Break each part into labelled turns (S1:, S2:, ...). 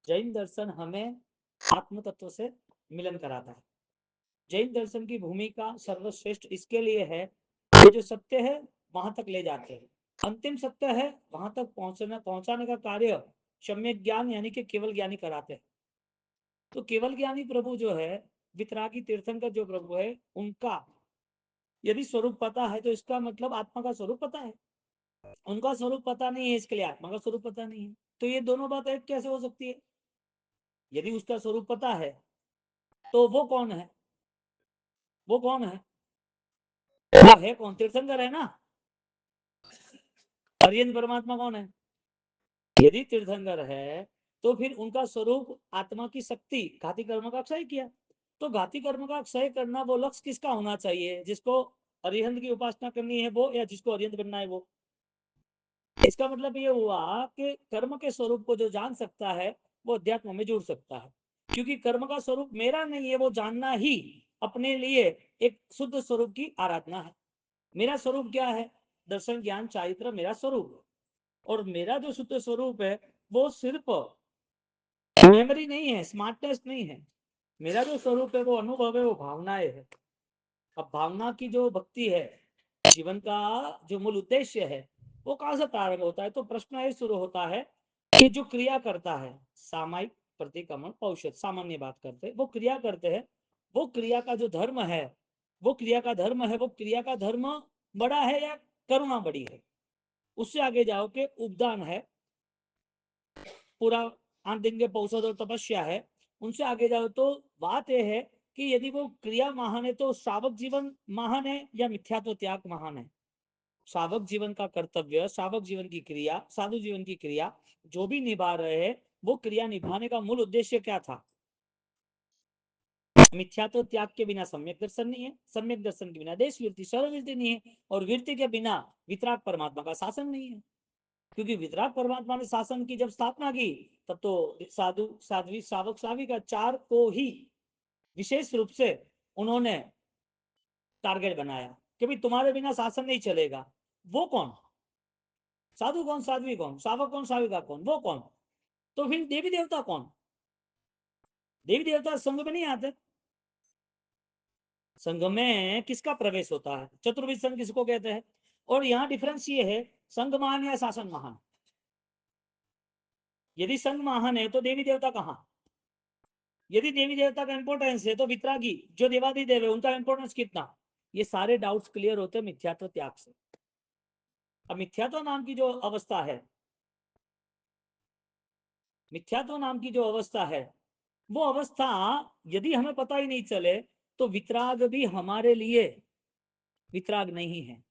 S1: जैन दर्शन हमें आत्म तत्व से मिलन कराता है। जैन दर्शन की भूमिका सर्वश्रेष्ठ इसके लिए है कि जो सत्य है वहां तक ले जाते हैं, अंतिम सत्य है वहां तक पहुंचाने का कार्य सम्यक ज्ञान यानी कि केवल ज्ञानी कराते हैं। तो केवल ज्ञानी प्रभु जो है, वितरागी तीर्थंकर जो प्रभु है, उनका यदि स्वरूप पता है तो इसका मतलब आत्मा का स्वरूप पता है। उनका स्वरूप पता नहीं है इसके लिए आत्मा का स्वरूप पता नहीं है। तो ये दोनों बात एक कैसे हो सकती है? यदि उसका स्वरूप पता है तो वो कौन है? वो कौन है? वो है कौन? तीर्थंकर है ना। हरियन परमात्मा कौन है? यदि तीर्थंकर है तो फिर उनका स्वरूप आत्मा की शक्ति, घाती कर्म का क्षय किया। तो घाती कर्म का क्षय करना वो लक्ष्य किसका होना चाहिए? जिसको अरिहंत की उपासना करनी है वो, या जिसको अरिहंत बनना है वो। इसका मतलब ये हुआ कि कर्म के स्वरूप को जो जान सकता है वो अध्यात्म में जुड़ सकता है, क्योंकि कर्म का स्वरूप मेरा नहीं है, वो जानना ही अपने लिए एक शुद्ध स्वरूप की आराधना है। मेरा स्वरूप क्या है? दर्शन ज्ञान चारित्र मेरा स्वरूप। और मेरा जो शुद्ध स्वरूप है वो सिर्फ मेमोरी नहीं है, स्मार्टनेस नहीं है। मेरा जो स्वरूप है वो अनुभव है, वो भावनाएं है। अब भावना की जो भक्ति है, जीवन का जो मूल उद्देश्य है, वो कहां से प्रारंभ होता है? तो प्रश्न ये शुरू होता है कि जो क्रिया करता है, सामायिक प्रतिक्रमण औषध, सामान्य बात करते वो क्रिया करते हैं, वो क्रिया का जो धर्म है, वो क्रिया का धर्म है, वो क्रिया का धर्म बड़ा है या करुणा बड़ी है? उससे आगे जाओ कि उपदान है, पूरा 8 दिन के पौषध और तपस्या है। उनसे आगे जाओ तो बात यह है कि यदि वो क्रिया महान है तो शावक जीवन महान है या मिथ्यात्व त्याग महान है? शावक जीवन का कर्तव्य, शावक जीवन की क्रिया, साधु जीवन की क्रिया जो भी निभा रहे हैं, वो क्रिया निभाने का मूल उद्देश्य क्या था? मिथ्यात्व त्याग के बिना सम्यक दर्शन नहीं है, सम्यक दर्शन के बिना देश वीरति सर्ववीरति नहीं है, और वीरति के बिना वितराग परमात्मा का शासन नहीं है। क्योंकि वितराग परमात्मा ने शासन की जब स्थापना की, तब तो साधु साध्वी शावक शाविका चार को ही विशेष रूप से उन्होंने टारगेट बनाया कि भाई तुम्हारे बिना शासन नहीं चलेगा। वो कौन? साधु कौन, साध्वी कौन, शावक कौन, शाविका कौन, वो कौन? तो फिर देवी देवता कौन? देवी देवता संघ में नहीं आते। संघ में किसका प्रवेश होता है? चतुर्विध संघ किसको कहते हैं? और यहाँ डिफरेंस ये है, संघ महान या शासन महान? यदि संघ महान है तो देवी देवता कहाँ? यदि देवी देवता का इंपॉर्टेंस है तो वितरागी जो देवादी देव है उनका इंपॉर्टेंस कितना? ये सारे डाउट्स क्लियर होते हैं मिथ्यात्व त्याग से। अब मिथ्यात्व नाम की जो अवस्था है, मिथ्यात्व नाम की जो अवस्था है, वो अवस्था यदि हमें पता ही नहीं चले तो वितराग भी हमारे लिए वितराग नहीं है,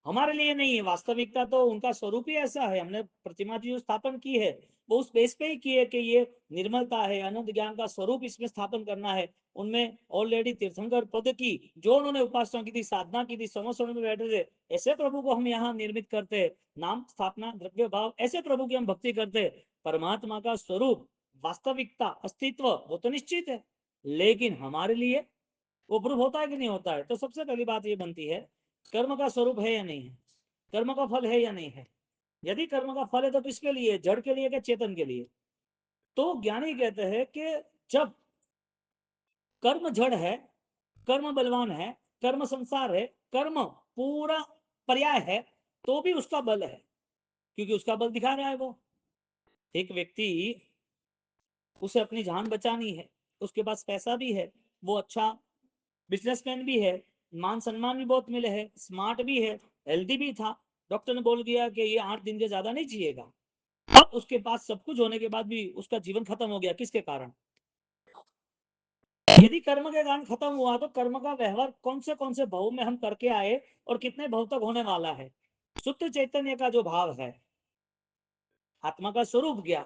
S1: हमारे लिए नहीं है। वास्तविकता तो उनका स्वरूप ही ऐसा है। हमने प्रतिमा की जो स्थापन की है वो उस बेस पे ही की है कि ये निर्मलता है, अनंत ज्ञान का स्वरूप इसमें स्थापन करना है। उनमें ऑलरेडी तीर्थंकर पद की जो उन्होंने उपासना की थी, साधना की थी, समस्वरण में बैठे थे, ऐसे प्रभु को हम यहाँ निर्मित करते, नाम स्थापना द्रव्य भाव, ऐसे प्रभु की हम भक्ति करते। परमात्मा का स्वरूप, वास्तविकता, अस्तित्व वो तो निश्चित है, लेकिन हमारे लिए वो प्रूफ होता है कि नहीं होता है? तो सबसे पहली बात ये बनती है, कर्म का स्वरूप है या नहीं है, कर्म का फल है या नहीं है। यदि कर्म का फल है तो किसके लिए? जड़ के लिए क्या चेतन के लिए? तो ज्ञानी कहते हैं कि जब कर्म जड़ है, कर्म बलवान है, कर्म संसार है, कर्म पूरा पर्याय है, तो भी उसका बल है, क्योंकि उसका बल दिखा रहा है वो। एक व्यक्ति, उसे अपनी जान बचानी है, उसके पास पैसा भी है, वो अच्छा बिजनेसमैन भी है, मान सम्मान भी बहुत मिले है, स्मार्ट भी है, हेल्दी भी था। डॉक्टर ने बोल दिया कि ये 8 दिन से ज्यादा नहीं जिएगा। अब उसके पास सब कुछ होने के बाद भी उसका जीवन खत्म हो गया, किसके कारण? यदि कर्म के कारण खत्म हुआ तो कर्म का व्यवहार कौन से भाव में हम करके आए और कितने भाव तक होने वाला है? शुद्ध चैतन्य का जो भाव है, आत्मा का स्वरूप गया,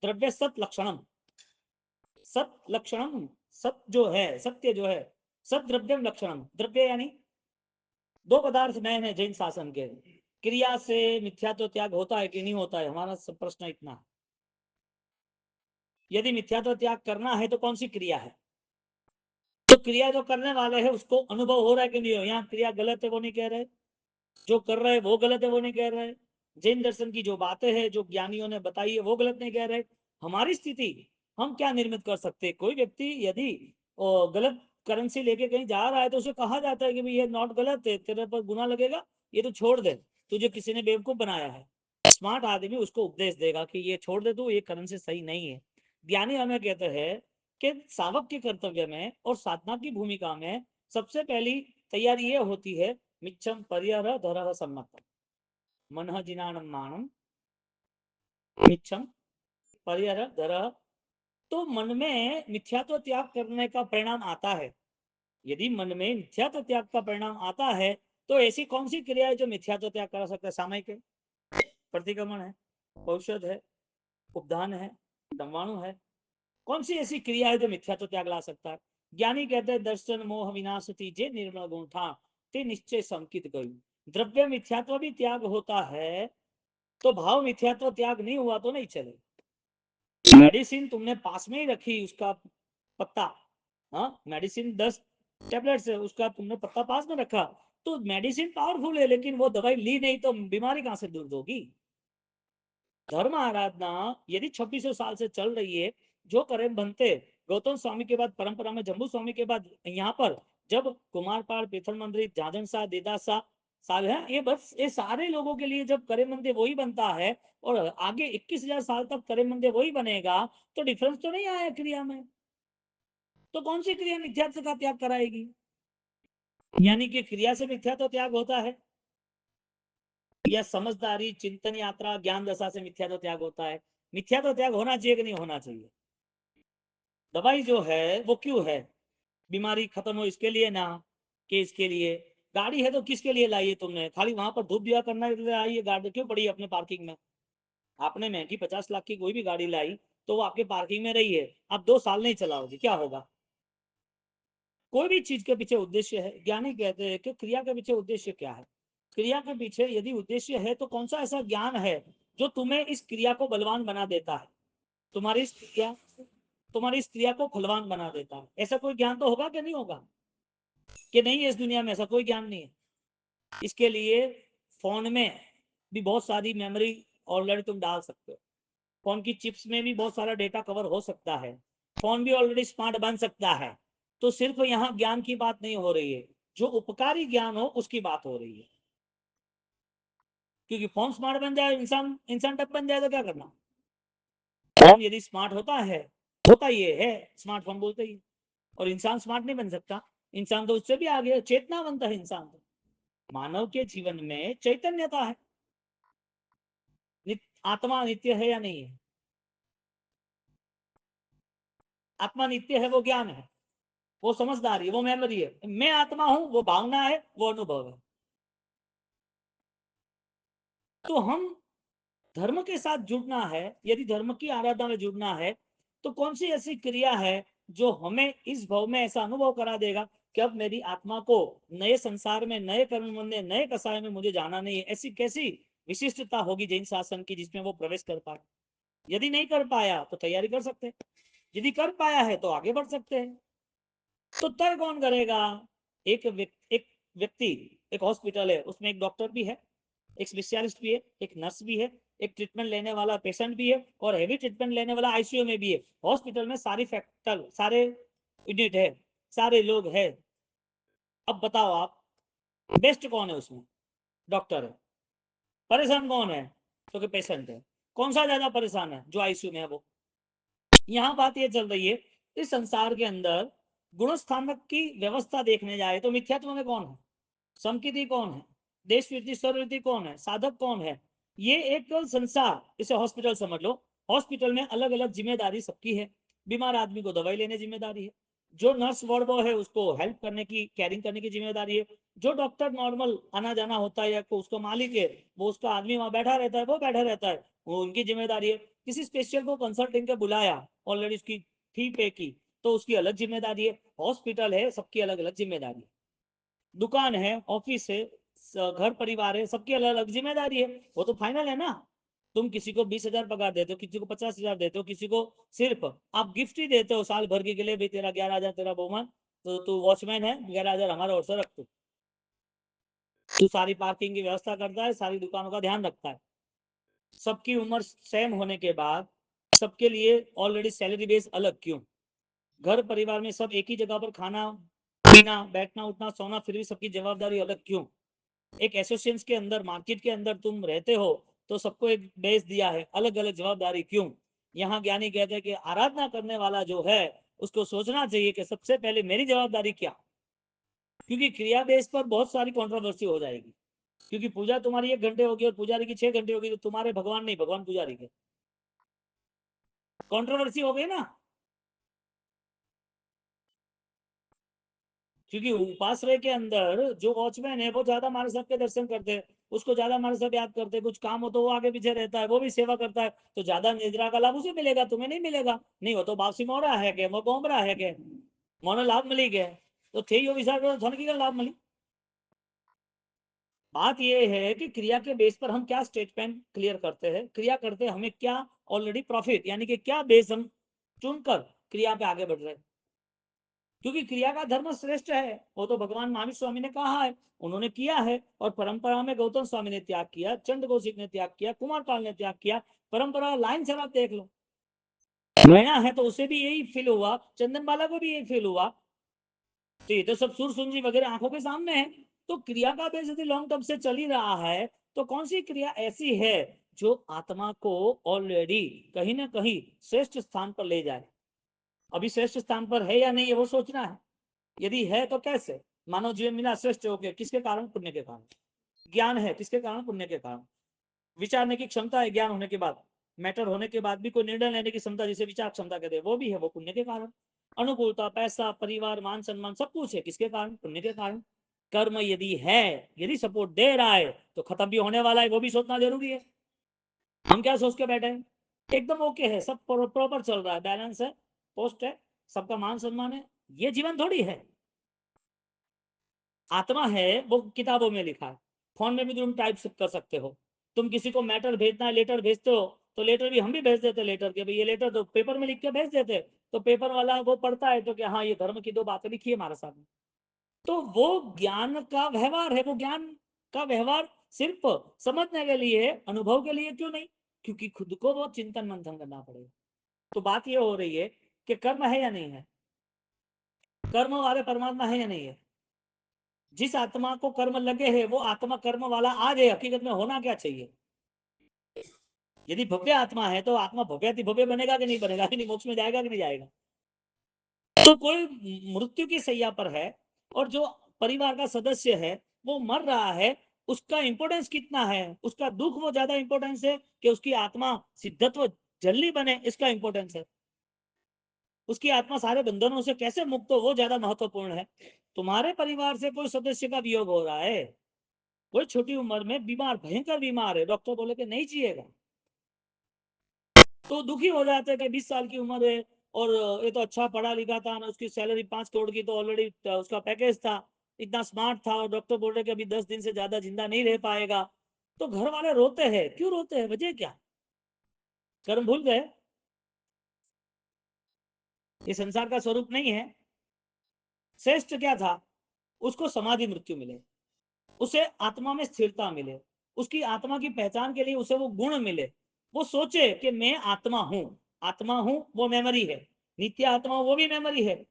S1: द्रव्य सत लक्षणम, सत लक्षणम, सत जो है, सत्य जो है, सत द्रव्यम लक्षणम, द्रव्य यानी दो पदार्थ मैन है जैन शासन के। क्रिया से मिथ्यात्व त्याग होता है कि नहीं होता है? हमारा सब प्रश्न इतना है। यदि मिथ्यात्व त्याग करना है तो कौन सी क्रिया है? तो क्रिया जो करने वाले हैं उसको अनुभव हो रहा है कि नहीं हो? यहाँ क्रिया गलत है वो नहीं कह रहे, जो कर रहे हैं वो गलत है वो नहीं कह रहे, जैन दर्शन की जो बातें हैं जो ज्ञानियों ने बताई है वो गलत नहीं कह रहे। हमारी स्थिति हम क्या निर्मित कर सकते हैं। कोई व्यक्ति यदि गलत करेंसी लेके कहीं जा रहा है तो उसे कहा जाता है कि भाई ये नोट गलत है, तेरे पर गुना लगेगा, ये तो छोड़ दे, तुझे किसी ने बेवकूफ बनाया है। स्मार्ट आदमी उसको उपदेश देगा कि ये छोड़ दे, तू ये करेंसी सही नहीं है। ज्ञानी हमें कहते हैं कि सावक के कर्तव्य में और साधना की भूमिका में सबसे पहली तैयारी ये होती है, मिच्छम परिहर धरह सम्मतम मन जिनानम मानम मिच्छम परिहर धरह। तो मन में मिथ्यात्व त्याग करने का परिणाम आता है। यदि मन में मिथ्यात्व त्याग का परिणाम आता है तो ऐसी कौन सी क्रिया है जो मिथ्यात्व त्याग करा सकता है। सामयिक है, प्रतिक्रमण है, औषध है, उपदान है, दमवाणु है। कौन सी ऐसी क्रिया है जो मिथ्यात्व त्याग ला सकता है। ज्ञानी कहते हैं दर्शन मोह विनाश जे निर्मल गुण था ते निश्चय संकित गई। द्रव्य मिथ्यात्व भी त्याग होता है तो भाव मिथ्यात्व त्याग नहीं हुआ तो नहीं चले। मेडिसिन तुमने पास में ही रखी, उसका पत्ता, हाँ मेडिसिन 10 टेबलेट्स है, उसका तुमने पत्ता पास में रखा, तो मेडिसिन पावरफुल है लेकिन वो दवाई ली नहीं तो बीमारी कहां से दूर होगी। धर्म आराधना यदि 2600 साल से चल रही है, जो करे बनते गौतम स्वामी के बाद परंपरा में जम्बू स्वामी के बाद यहाँ पर जब कुमारपाल पीथल मंदिर जाजन शाह दीदा शाह साल है, ये बस ये सारे लोगों के लिए जब करे मंदिर वही बनता है और आगे 21,000 साल तक करे मंदिर वही बनेगा, तो डिफरेंस तो नहीं आया क्रिया में। तो कौन सी क्रिया मिथ्यात्व का त्याग कराएगी। यानी कि क्रिया से मिथ्यात्व त्याग होता है या समझदारी चिंतन यात्रा ज्ञान दशा से मिथ्यात्व त्याग होता है। मिथ्यात्व त्याग होना चाहिए कि नहीं होना चाहिए। दवाई जो है वो क्यों है, बीमारी खत्म हो इसके लिए ना, कि इसके लिए। गाड़ी है तो किसके लिए लाई है तुमने, खाली वहां पर धूप दिया करने के लिए आई है। गाड़ी क्यों पड़ी है अपने पार्किंग में। आपने महंगी 50 लाख की कोई भी गाड़ी लाई तो वो आपके पार्किंग में रही है, आप 2 साल नहीं चलाओगे, क्या होगा। कोई भी चीज के पीछे उद्देश्य है। ज्ञानी कहते हैं कि क्रिया के पीछे उद्देश्य क्या है। क्रिया के पीछे यदि उद्देश्य है तो कौन सा ऐसा ज्ञान है जो तुम्हें इस क्रिया को बलवान बना देता है, तुम्हारी इस क्रिया तुम्हारी इस क्रिया को फलवान बना देता है। ऐसा कोई ज्ञान तो होगा कि नहीं होगा, कि नहीं है इस दुनिया में ऐसा कोई ज्ञान नहीं है। इसके लिए फोन में भी बहुत सारी मेमोरी ऑलरेडी तुम डाल सकते हो, फोन की चिप्स में भी बहुत सारा डेटा कवर हो सकता है, फोन भी ऑलरेडी स्मार्ट बन सकता है। तो सिर्फ यहाँ ज्ञान की बात नहीं हो रही है, जो उपकारी ज्ञान हो उसकी बात हो रही है। क्योंकि फोन स्मार्ट बन जाए, इंसान इंसान टप बन जाए तो क्या करना। फोन यदि स्मार्ट होता ये है स्मार्टफोन बोलते ही, और इंसान स्मार्ट नहीं बन सकता। इंसान तो उससे भी आगे चेतनावंत है इंसान तो। मानव के जीवन में चैतन्यता है। आत्मा नित्य है या नहीं है। आत्मा नित्य है वो ज्ञान है, वो समझदारी है, वो मेमोरी है। मैं आत्मा हूं वो भावना है, वो अनुभव है। तो हम धर्म के साथ जुड़ना है, यदि धर्म की आराधना में जुड़ना है तो कौन सी ऐसी क्रिया है जो हमें इस भाव में ऐसा अनुभव करा देगा कि अब मेरी आत्मा को नए संसार में नए कर्म में नए कसाय में मुझे जाना नहीं है। ऐसी कैसी विशिष्टता होगी जैन शासन की जिसमें वो प्रवेश कर पाए। यदि नहीं कर पाया तो तैयारी कर सकते हैं, यदि कर पाया है तो आगे बढ़ सकते हैं। तो तय कौन करेगा। एक व्यक्ति, एक हॉस्पिटल है उसमें एक डॉक्टर भी है, एक स्पेशलिस्ट भी है, एक नर्स भी है, एक ट्रीटमेंट लेने वाला पेशेंट भी है और हैवी ट्रीटमेंट लेने वाला आईसीयू में भी है। हॉस्पिटल में सारी फैक्टर सारे यूनिट है, सारे लोग है। अब बताओ आप बेस्ट कौन है उसमें। डॉक्टर है। परेशान कौन है, क्योंकि पेशेंट है। कौन सा ज्यादा परेशान है, जो आईसीयू में है वो। यहाँ बात ये चल रही है, इस संसार के अंदर गुण स्थानक की व्यवस्था देखने जाए तो मिथ्यात्व में कौन है, समकिति कौन है, देश वृद्धि स्वरवृद्धि कौन है, साधक कौन है। ये एक संसार, इसे हॉस्पिटल समझ लो। हॉस्पिटल में अलग अलग जिम्मेदारी सबकी है। बीमार आदमी को दवाई लेने जिम्मेदारी है, जो नर्स वार्ड बॉय है उसको हेल्प करने की कैरिंग करने की जिम्मेदारी है, जो डॉक्टर नॉर्मल आना जाना होता है या उसको मालिक है वो उसका आदमी वहां बैठा रहता है वो बैठा रहता है, वो उनकी जिम्मेदारी है। किसी स्पेशल को कंसल्टिंग के बुलाया, ऑलरेडी उसकी फी पे की, तो उसकी अलग जिम्मेदारी है। हॉस्पिटल है, सबकी अलग अलग जिम्मेदारी है। दुकान है, ऑफिस है, घर परिवार है, सबकी अलग अलग जिम्मेदारी है। वो तो फाइनल है ना। तुम किसी को 20,000 पगार देते हो, किसी को 50,000 देते हो, किसी को सिर्फ आप गिफ्ट ही देते हो साल भर के लिए, भाई तेरा 11,000 तेरा बहुमान, तो तू वॉचमैन है 11,000 हमारा और से रख तू सारी पार्किंग की व्यवस्था करता है, सारी दुकानों का ध्यान रखता है। सबकी उम्र सेम होने के बाद सबके लिए ऑलरेडी सैलरी बेस अलग क्यों? घर परिवार में सब एक ही जगह पर खाना पीना बैठना उठना सोना, फिर भी सबकी जवाबदारी अलग क्यों? एक एसोसिएशन के अंदर मार्केट के अंदर तुम रहते हो तो सबको एक बेस दिया है, अलग अलग जवाबदारी क्यों? यहाँ ज्ञानी कहते हैं कि आराधना करने वाला जो है उसको सोचना चाहिए कि सबसे पहले मेरी जवाबदारी क्या, क्योंकि क्रिया बेस पर बहुत सारी कंट्रोवर्सी हो जाएगी, क्योंकि पूजा तुम्हारी 1 घंटे होगी और पुजारी की 6 घंटे होगी, तो तुम्हारे भगवान नहीं, भगवान पुजारी के, कंट्रोवर्सी हो गई ना। क्योंकि उपाश्रय के अंदर जो वॉचमैन है वो ज्यादा हमारे सबके दर्शन करते हैं, उसको ज्यादा हमारे सब याद करते हैं, कुछ काम हो तो वो आगे पीछे रहता है, वो भी सेवा करता है, तो ज्यादा निद्रा का लाभ उसे मिलेगा, तुम्हें नहीं मिलेगा। नहीं हो तो बासी मोरा है के वो गोमरा है के मोने लाभ मिली गया, तो थे यो विचार करो धन की लाभ मिली। बात ये है कि क्रिया के बेस पर हम क्या स्टेटमेंट क्लियर करते हैं, क्रिया करते हमें क्या ऑलरेडी प्रॉफिट, यानी कि क्या बेस हम चुनकर क्रिया पे आगे बढ़ रहे हैं, क्योंकि क्रिया का धर्म श्रेष्ठ है, वो तो भगवान महावीर स्वामी ने कहा है, उन्होंने किया है, और परंपरा में गौतम स्वामी ने त्याग किया, चंद कौशिक ने त्याग किया, कुमारपाल ने त्याग किया, परंपरा लाइन से आप देख लो, नैना है तो उसे भी यही फील हुआ, चंदन बाला को भी यही फील हुआ, तो ये तो सब सुर सुंजी वगैरह आंखों के सामने है। तो क्रिया का बेस यदि लॉन्ग टर्म से चल ही रहा है तो कौन सी क्रिया ऐसी है जो आत्मा को ऑलरेडी कहीं ना कहीं श्रेष्ठ स्थान पर ले जाए? अभी श्रेष्ठ स्थान पर है या नहीं है वो सोचना है, यदि है तो कैसे? मानव जीवन मिला श्रेष्ठ हो गया, किसके कारण? पुण्य के कारण। ज्ञान है किसके कारण? पुण्य के कारण। विचारने की क्षमता है ज्ञान होने के बाद, मैटर होने के बाद भी कोई निर्णय लेने की क्षमता जिसे विचार क्षमता कहते हैं वो भी है, वो पुण्य के कारण। अनुकूलता, पैसा, परिवार, मान सम्मान सब कुछ है किसके कारण? पुण्य के कारण। कर्म यदि है, यदि सपोर्ट दे रहा है तो खत्म भी होने वाला है, वो भी सोचना जरूरी है। हम क्या सोच के बैठे हैं? एकदम ओके है, सब प्रॉपर चल रहा है, बैलेंस है, पोस्ट है, सबका मान सम्मान है, ये जीवन थोड़ी है। आत्मा है वो किताबों में लिखा है, फोन में भी तुम टाइप कर सकते हो, तुम किसी को मैटर भेजना है, लेटर भेजते हो, तो लेटर भी हम भी भेज देते, लेटर के भाई ये लेटर तो पेपर में लिख के भेज देते, तो पेपर वाला वो पढ़ता है तो क्या, हाँ ये धर्म की 2 बातें लिखी है हमारे सामने। तो वो ज्ञान का व्यवहार है, वो ज्ञान का व्यवहार सिर्फ समझने के लिए, अनुभव के लिए क्यों नहीं? क्योंकि खुद को वो चिंतन मंथन करना पड़ेगा। तो बात ये हो रही है कि कर्म है या नहीं है, कर्म वाले परमात्मा है या नहीं है? जिस आत्मा को कर्म लगे है वो आत्मा कर्म वाला आज है, हकीकत में होना क्या चाहिए? यदि भव्य आत्मा है तो आत्मा भव्य भव्य बनेगा कि नहीं बनेगा, कि नहीं मोक्ष में जाएगा कि नहीं जाएगा? तो कोई मृत्यु की सैया पर है और जो परिवार का सदस्य है वो मर रहा है, उसका इंपोर्टेंस कितना है, उसका दुख वो ज्यादा इंपोर्टेंस है कि उसकी आत्मा सिद्धत्व जल्दी बने, इसका इंपोर्टेंस है, उसकी आत्मा सारे बंधनों से कैसे मुक्त हो वो ज्यादा महत्वपूर्ण है। तुम्हारे परिवार से कोई सदस्य का वियोग हो रहा है, कोई छोटी उम्र में बीमार, भयंकर बीमार है, डॉक्टर बोले कि नहीं जिएगा, तो दुखी हो जाते हैं कि 20 साल की उम्र है और ये तो अच्छा पढ़ा लिखा था ना, उसकी सैलरी 5 करोड़ की तो ऑलरेडी उसका पैकेज था, इतना स्मार्ट था, और डॉक्टर बोल रहे कि अभी 10 दिन से ज्यादा जिंदा नहीं रह पाएगा। तो घर वाले रोते हैं, क्यों रोते हैं, वजह क्या? कर्म भूल गए, ये संसार का स्वरूप नहीं है। श्रेष्ठ क्या था? उसको समाधि मृत्यु मिले, उसे आत्मा में स्थिरता मिले, उसकी आत्मा की पहचान के लिए उसे वो गुण मिले, वो सोचे कि मैं आत्मा हूं, आत्मा हूं वो मेमोरी है, नित्य आत्मा वो भी मेमोरी है,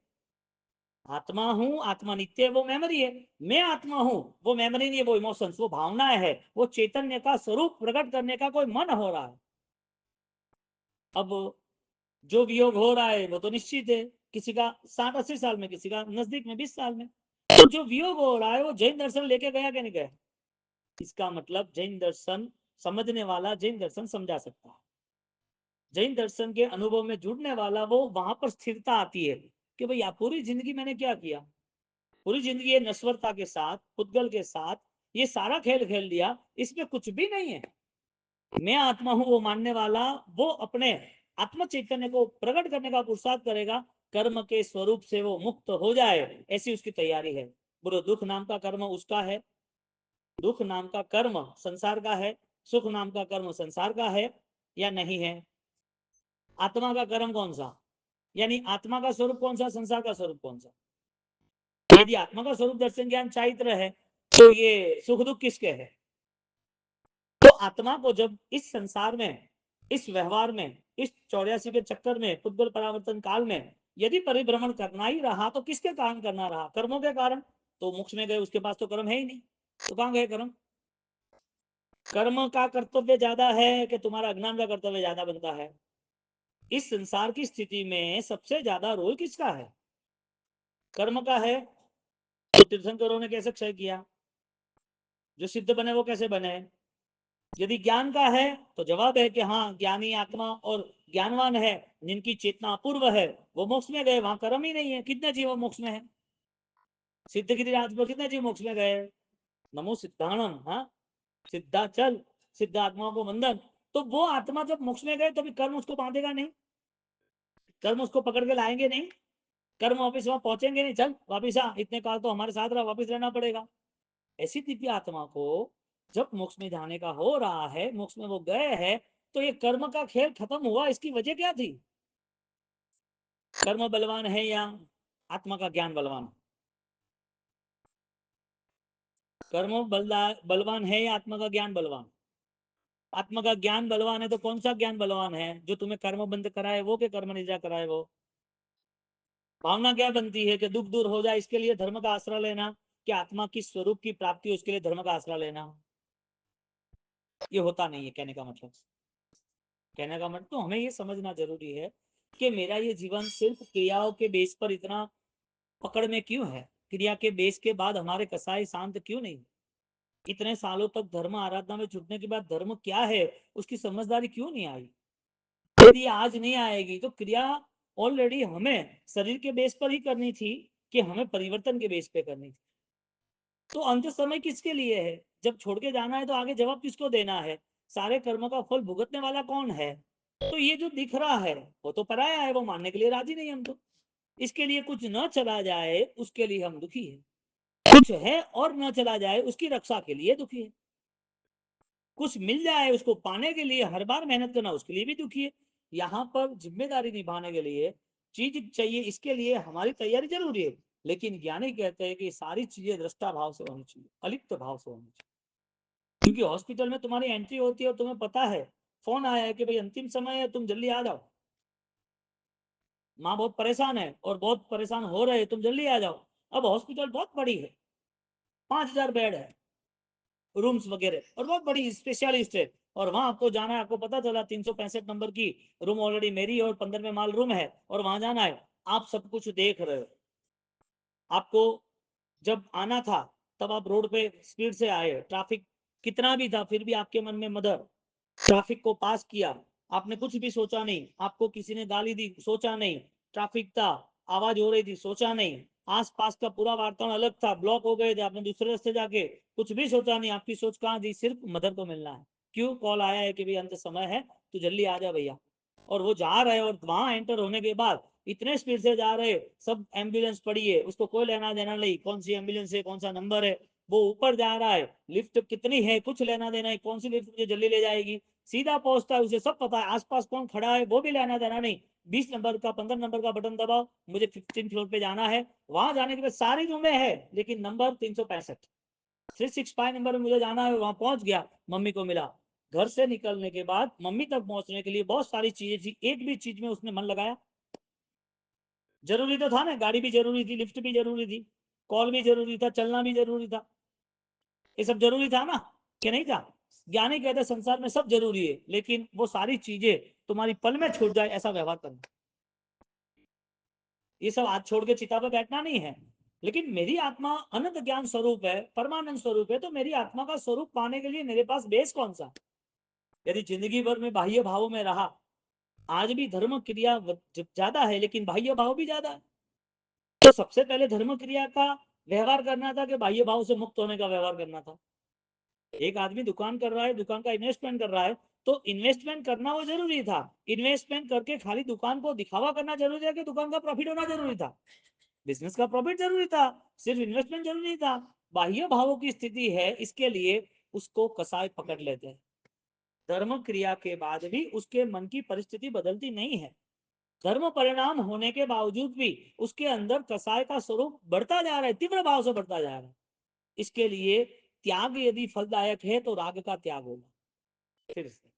S1: आत्मा हूं आत्मा नित्य वो मेमोरी है, मैं आत्मा हूं वो मेमोरी नहीं है, वो इमोशंस, वो भावनाएं है, वो चैतन्य का स्वरूप प्रकट करने का कोई मन हो रहा है। अब जो वियोग हो रहा है वो तो निश्चित है, किसी का 60-80 साल में, किसी का नजदीक में 20 साल में, तो जो वियोग हो रहा है वो जैन दर्शन लेके गया क्या नहीं गया? इसका मतलब जैन दर्शन समझने वाला जैन दर्शन समझा सकता है, जैन दर्शन के अनुभव में जुड़ने वाला वो वहां पर स्थिरता आती है कि भाई पूरी जिंदगी मैंने क्या किया, पूरी जिंदगी ये नश्वरता के साथ, पुद्गल के साथ ये सारा खेल खेल दिया, इसमें कुछ भी नहीं है। मैं आत्मा हूं वो मानने वाला, वो अपने आत्म चैतन्य को प्रकट करने का पुरुषार्थ करेगा, कर्म के स्वरूप से वो मुक्त हो जाए, ऐसी उसकी तैयारी है। बोलो दुख नाम का कर्म उसका है, दुख नाम का कर्म संसार का है, सुख नाम का कर्म संसार का है या नहीं है? आत्मा का कर्म कौन सा, यानी आत्मा का स्वरूप कौन सा, संसार का स्वरूप कौन सा? यदि आत्मा का स्वरूप दर्शन ज्ञान चारित्र है तो ये सुख दुख किसके है? तो आत्मा को जब इस संसार में इस व्यवहार में, इस 84 के चक्कर में, पुद्गल परावर्तन काल में यदि परिभ्रमण करना ही रहा तो किसके कारण करना रहा? कर्मों के कारण। तो मोक्ष में गए, उसके पास तो कर्म है ही नहीं, तो कहां गए कर्म? कर्म का कर्तव्य ज्यादा है कि तुम्हारा अज्ञान का कर्तव्य ज्यादा बनता है? इस संसार की स्थिति में सबसे ज्यादा रोल किसका है? कर्म का है। तो तीर्थंकरों ने कैसे क्षय किया? जो सिद्ध बने वो कैसे बने? यदि ज्ञान का है तो जवाब है कि हाँ, ज्ञानी आत्मा और ज्ञानवान है, जिनकी चेतना अपूर्व है, वो मोक्ष में गए, वहां कर्म ही नहीं है। कितने जीव मोक्ष में है? सिद्धगिरी राज पर कितने जीव मोक्ष में गए? नमो सिद्धाणम, हाँ, सिद्धाचल, सिद्ध आत्माओं को वंदन। तो वो आत्मा जब मोक्ष में गए तो भी कर्म उसको बांधेगा नहीं, कर्म उसको पकड़ के लाएंगे नहीं, कर्म वापिस वहां पहुंचेंगे नहीं, चल वापिस आ, इतने काल तो हमारे साथ रहा, वापिस रहना पड़ेगा। ऐसी दिव्य आत्मा को जब मोक्ष में जाने का हो रहा है, मोक्ष में वो गए हैं, तो ये कर्म का खेल खत्म हुआ, इसकी वजह क्या थी? कर्म बलवान है या आत्मा का ज्ञान बलवान? कर्म बलवान है या आत्मा का ज्ञान बलवान? आत्मा का ज्ञान बलवान है तो कौन सा ज्ञान बलवान है? जो तुम्हें कर्म बंद कराए वो, के कर्म निजा कराए वो? भावना क्या बनती है कि दुख दूर हो जाए इसके लिए धर्म का आश्रय लेना, कि आत्मा की स्वरूप की प्राप्ति उसके लिए धर्म का आश्रय लेना? ये होता नहीं है। कहने का मतलब तो हमें ये समझना जरूरी है कि मेरा ये जीवन सिर्फ क्रियाओं के बेस पर इतना पकड़ में क्यों है? क्रिया के बेस के बाद हमारे कसाई शांत क्यों नहीं? इतने सालों तक धर्म आराधना में जुटने के बाद धर्म क्या है उसकी समझदारी क्यों नहीं आई? यदि आज नहीं आएगी तो क्रिया ऑलरेडी हमें शरीर के बेस पर ही करनी थी कि हमें परिवर्तन के बेस पे करनी थी? तो अंत समय किसके लिए है? जब छोड़ के जाना है तो आगे जवाब किसको देना है? सारे कर्मों का फल भुगतने वाला कौन है? तो ये जो दिख रहा है वो तो पराया है, वो मानने के लिए राजी नहीं हम तो। इसके लिए कुछ न चला जाए उसके लिए हम दुखी है, कुछ है और न चला जाए उसकी रक्षा के लिए दुखी है, कुछ मिल जाए उसको पाने के लिए हर बार मेहनत करना उसके लिए भी दुखी है। यहाँ पर जिम्मेदारी निभाने के लिए चीज चाहिए, इसके लिए हमारी तैयारी जरूरी है। लेकिन ज्ञानी कहते हैं कि सारी चीजें दृष्टा भाव से होनी चाहिए, अलिप्त भाव से होनी चाहिए। क्योंकि हॉस्पिटल में तुम्हारी एंट्री होती है और तुम्हें पता है, फोन आया है कि भाई अंतिम समय है, तुम जल्दी आ जाओ, माँ बहुत परेशान है और बहुत परेशान हो रहे हैं, तुम जल्दी आ जाओ। अब हॉस्पिटल बहुत बड़ी है, 5,000 बेड है, रूम्स वगैरह, और बहुत बड़ी स्पेशलिस्ट है, और वहां आपको जाना है, आपको पता चला 365 नंबर की रूम ऑलरेडी मेरी और 15वें माल रूम है, और वहां जाना है। आप सब कुछ देख रहे हो, आपको जब आना था तब आप रोड पे स्पीड से आए, ट्रैफिक कितना भी था फिर भी आपके मन में मदर, ट्रैफिक को पास किया, आपने कुछ भी सोचा नहीं, आपको किसी ने गाली दी सोचा नहीं, ट्रैफिक था, आवाज हो रही थी सोचा नहीं, आसपास का पूरा वातावरण अलग था, ब्लॉक हो गए थे, आपने दूसरे रास्ते जाके कुछ भी सोचा नहीं, आपकी सोच कहाँ थी? सिर्फ मदर को मिलना है। क्यों? कॉल आया है कि भाई अंत समय है, तू जल्दी आ जा भैया। और वो जा रहे हैं, और वहां एंटर होने के बाद इतने स्पीड से जा रहे, सब एम्बुलेंस पड़ी है, उसको कोई लेना देना नहीं, कौन सी एम्बुलेंस है, कौन सा नंबर है, वो ऊपर जा रहा है, लिफ्ट कितनी है कुछ लेना देना है, कौन सी लिफ्ट मुझे जल्दी ले जाएगी, सीधा पहुंचता है, उसे सब पता है, आसपास कौन खड़ा है वो भी लेना देना नहीं, 20 नंबर का 15 नंबर का बटन दबाओ, मुझे 15 फ्लोर पे जाना है। वहां जाने के बाद सारी रूमें है लेकिन नंबर 365, 365 नंबर में मुझे जाना है, वहां पहुंच गया, मम्मी को मिला। घर से निकलने के बाद मम्मी तक पहुंचने के लिए बहुत सारी चीजें थी, एक भी चीज में उसने मन लगाया? जरूरी तो था ना, गाड़ी भी जरूरी थी, लिफ्ट भी जरूरी थी, कॉल भी जरूरी था, चलना भी जरूरी था, ये सब जरूरी था ना, कि नहीं था? ज्ञानी कहते संसार में सब जरूरी है, लेकिन वो सारी चीजें तुम्हारी पल में छूट जाए ऐसा व्यवहार करना, ये सब आज छोड़ के चिता पर बैठना नहीं है। लेकिन मेरी आत्मा अनंत ज्ञान स्वरूप है, परमानंद स्वरूप है, तो मेरी आत्मा का स्वरूप पाने के लिए मेरे पास बेस कौन सा? यदि जिंदगी भर में बाह्य भावों में रहा, आज भी धर्म क्रिया ज्यादा है लेकिन बाह्य भाव भी ज्यादा है, तो सबसे पहले धर्म क्रिया का व्यवहार करना था कि बाह्य भाव से मुक्त होने का व्यवहार करना था? एक आदमी दुकान कर रहा है, दुकान का इन्वेस्टमेंट कर रहा है, तो इन्वेस्टमेंट करना वो जरूरी था, इन्वेस्टमेंट करके खाली दुकान को दिखावा करना जरूरी था कि दुकान का प्रॉफिट होना जरूरी था? बिजनेस का प्रॉफिट जरूरी था, सिर्फ इन्वेस्टमेंट जरूरी था? बाह्य भावों की स्थिति है, इसके लिए उसको कसाई पकड़ लेते हैं। धर्म क्रिया के बाद भी उसके मन की परिस्थिति बदलती नहीं है, धर्म परिणाम होने के बावजूद भी उसके अंदर कसाय का स्वरूप बढ़ता जा रहा है, तीव्र भाव से बढ़ता जा रहा है। इसके लिए त्याग यदि फलदायक है तो राग का त्याग होगा। फिर से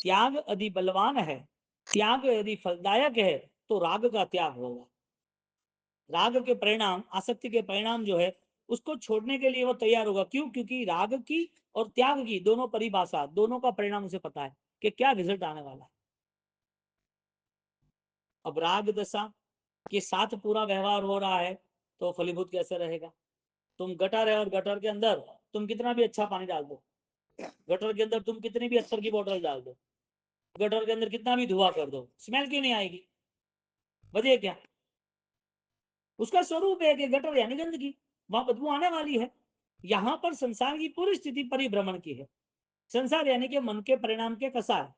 S1: त्याग यदि बलवान है, त्याग यदि फलदायक है, तो राग का त्याग होगा। राग के परिणाम, आसक्ति के परिणाम जो है उसको छोड़ने के लिए वो तैयार होगा। क्यों? क्योंकि राग की और त्याग की दोनों परिभाषा, दोनों का परिणाम उसे पता है कि क्या रिजल्ट आने वाला है। अब राग दशा के साथ पूरा व्यवहार हो रहा है तो फलीभूत कैसे रहेगा? तुम गटर है और गटर के अंदर तुम कितना भी अच्छा पानी डाल दो, गटर के अंदर तुम कितनी भी अत्तर की बोतल डाल दो, गटर के अंदर कितना भी धुआं कर दो, स्मेल क्यों नहीं आएगी? वजह क्या? उसका स्वरूप है कि गटर यानी गंदगी, वहां बदबू आने वाली है। यहां पर संसार की पूरी स्थिति परिभ्रमण की है। संसार यानी कि मन के परिणाम के कसार,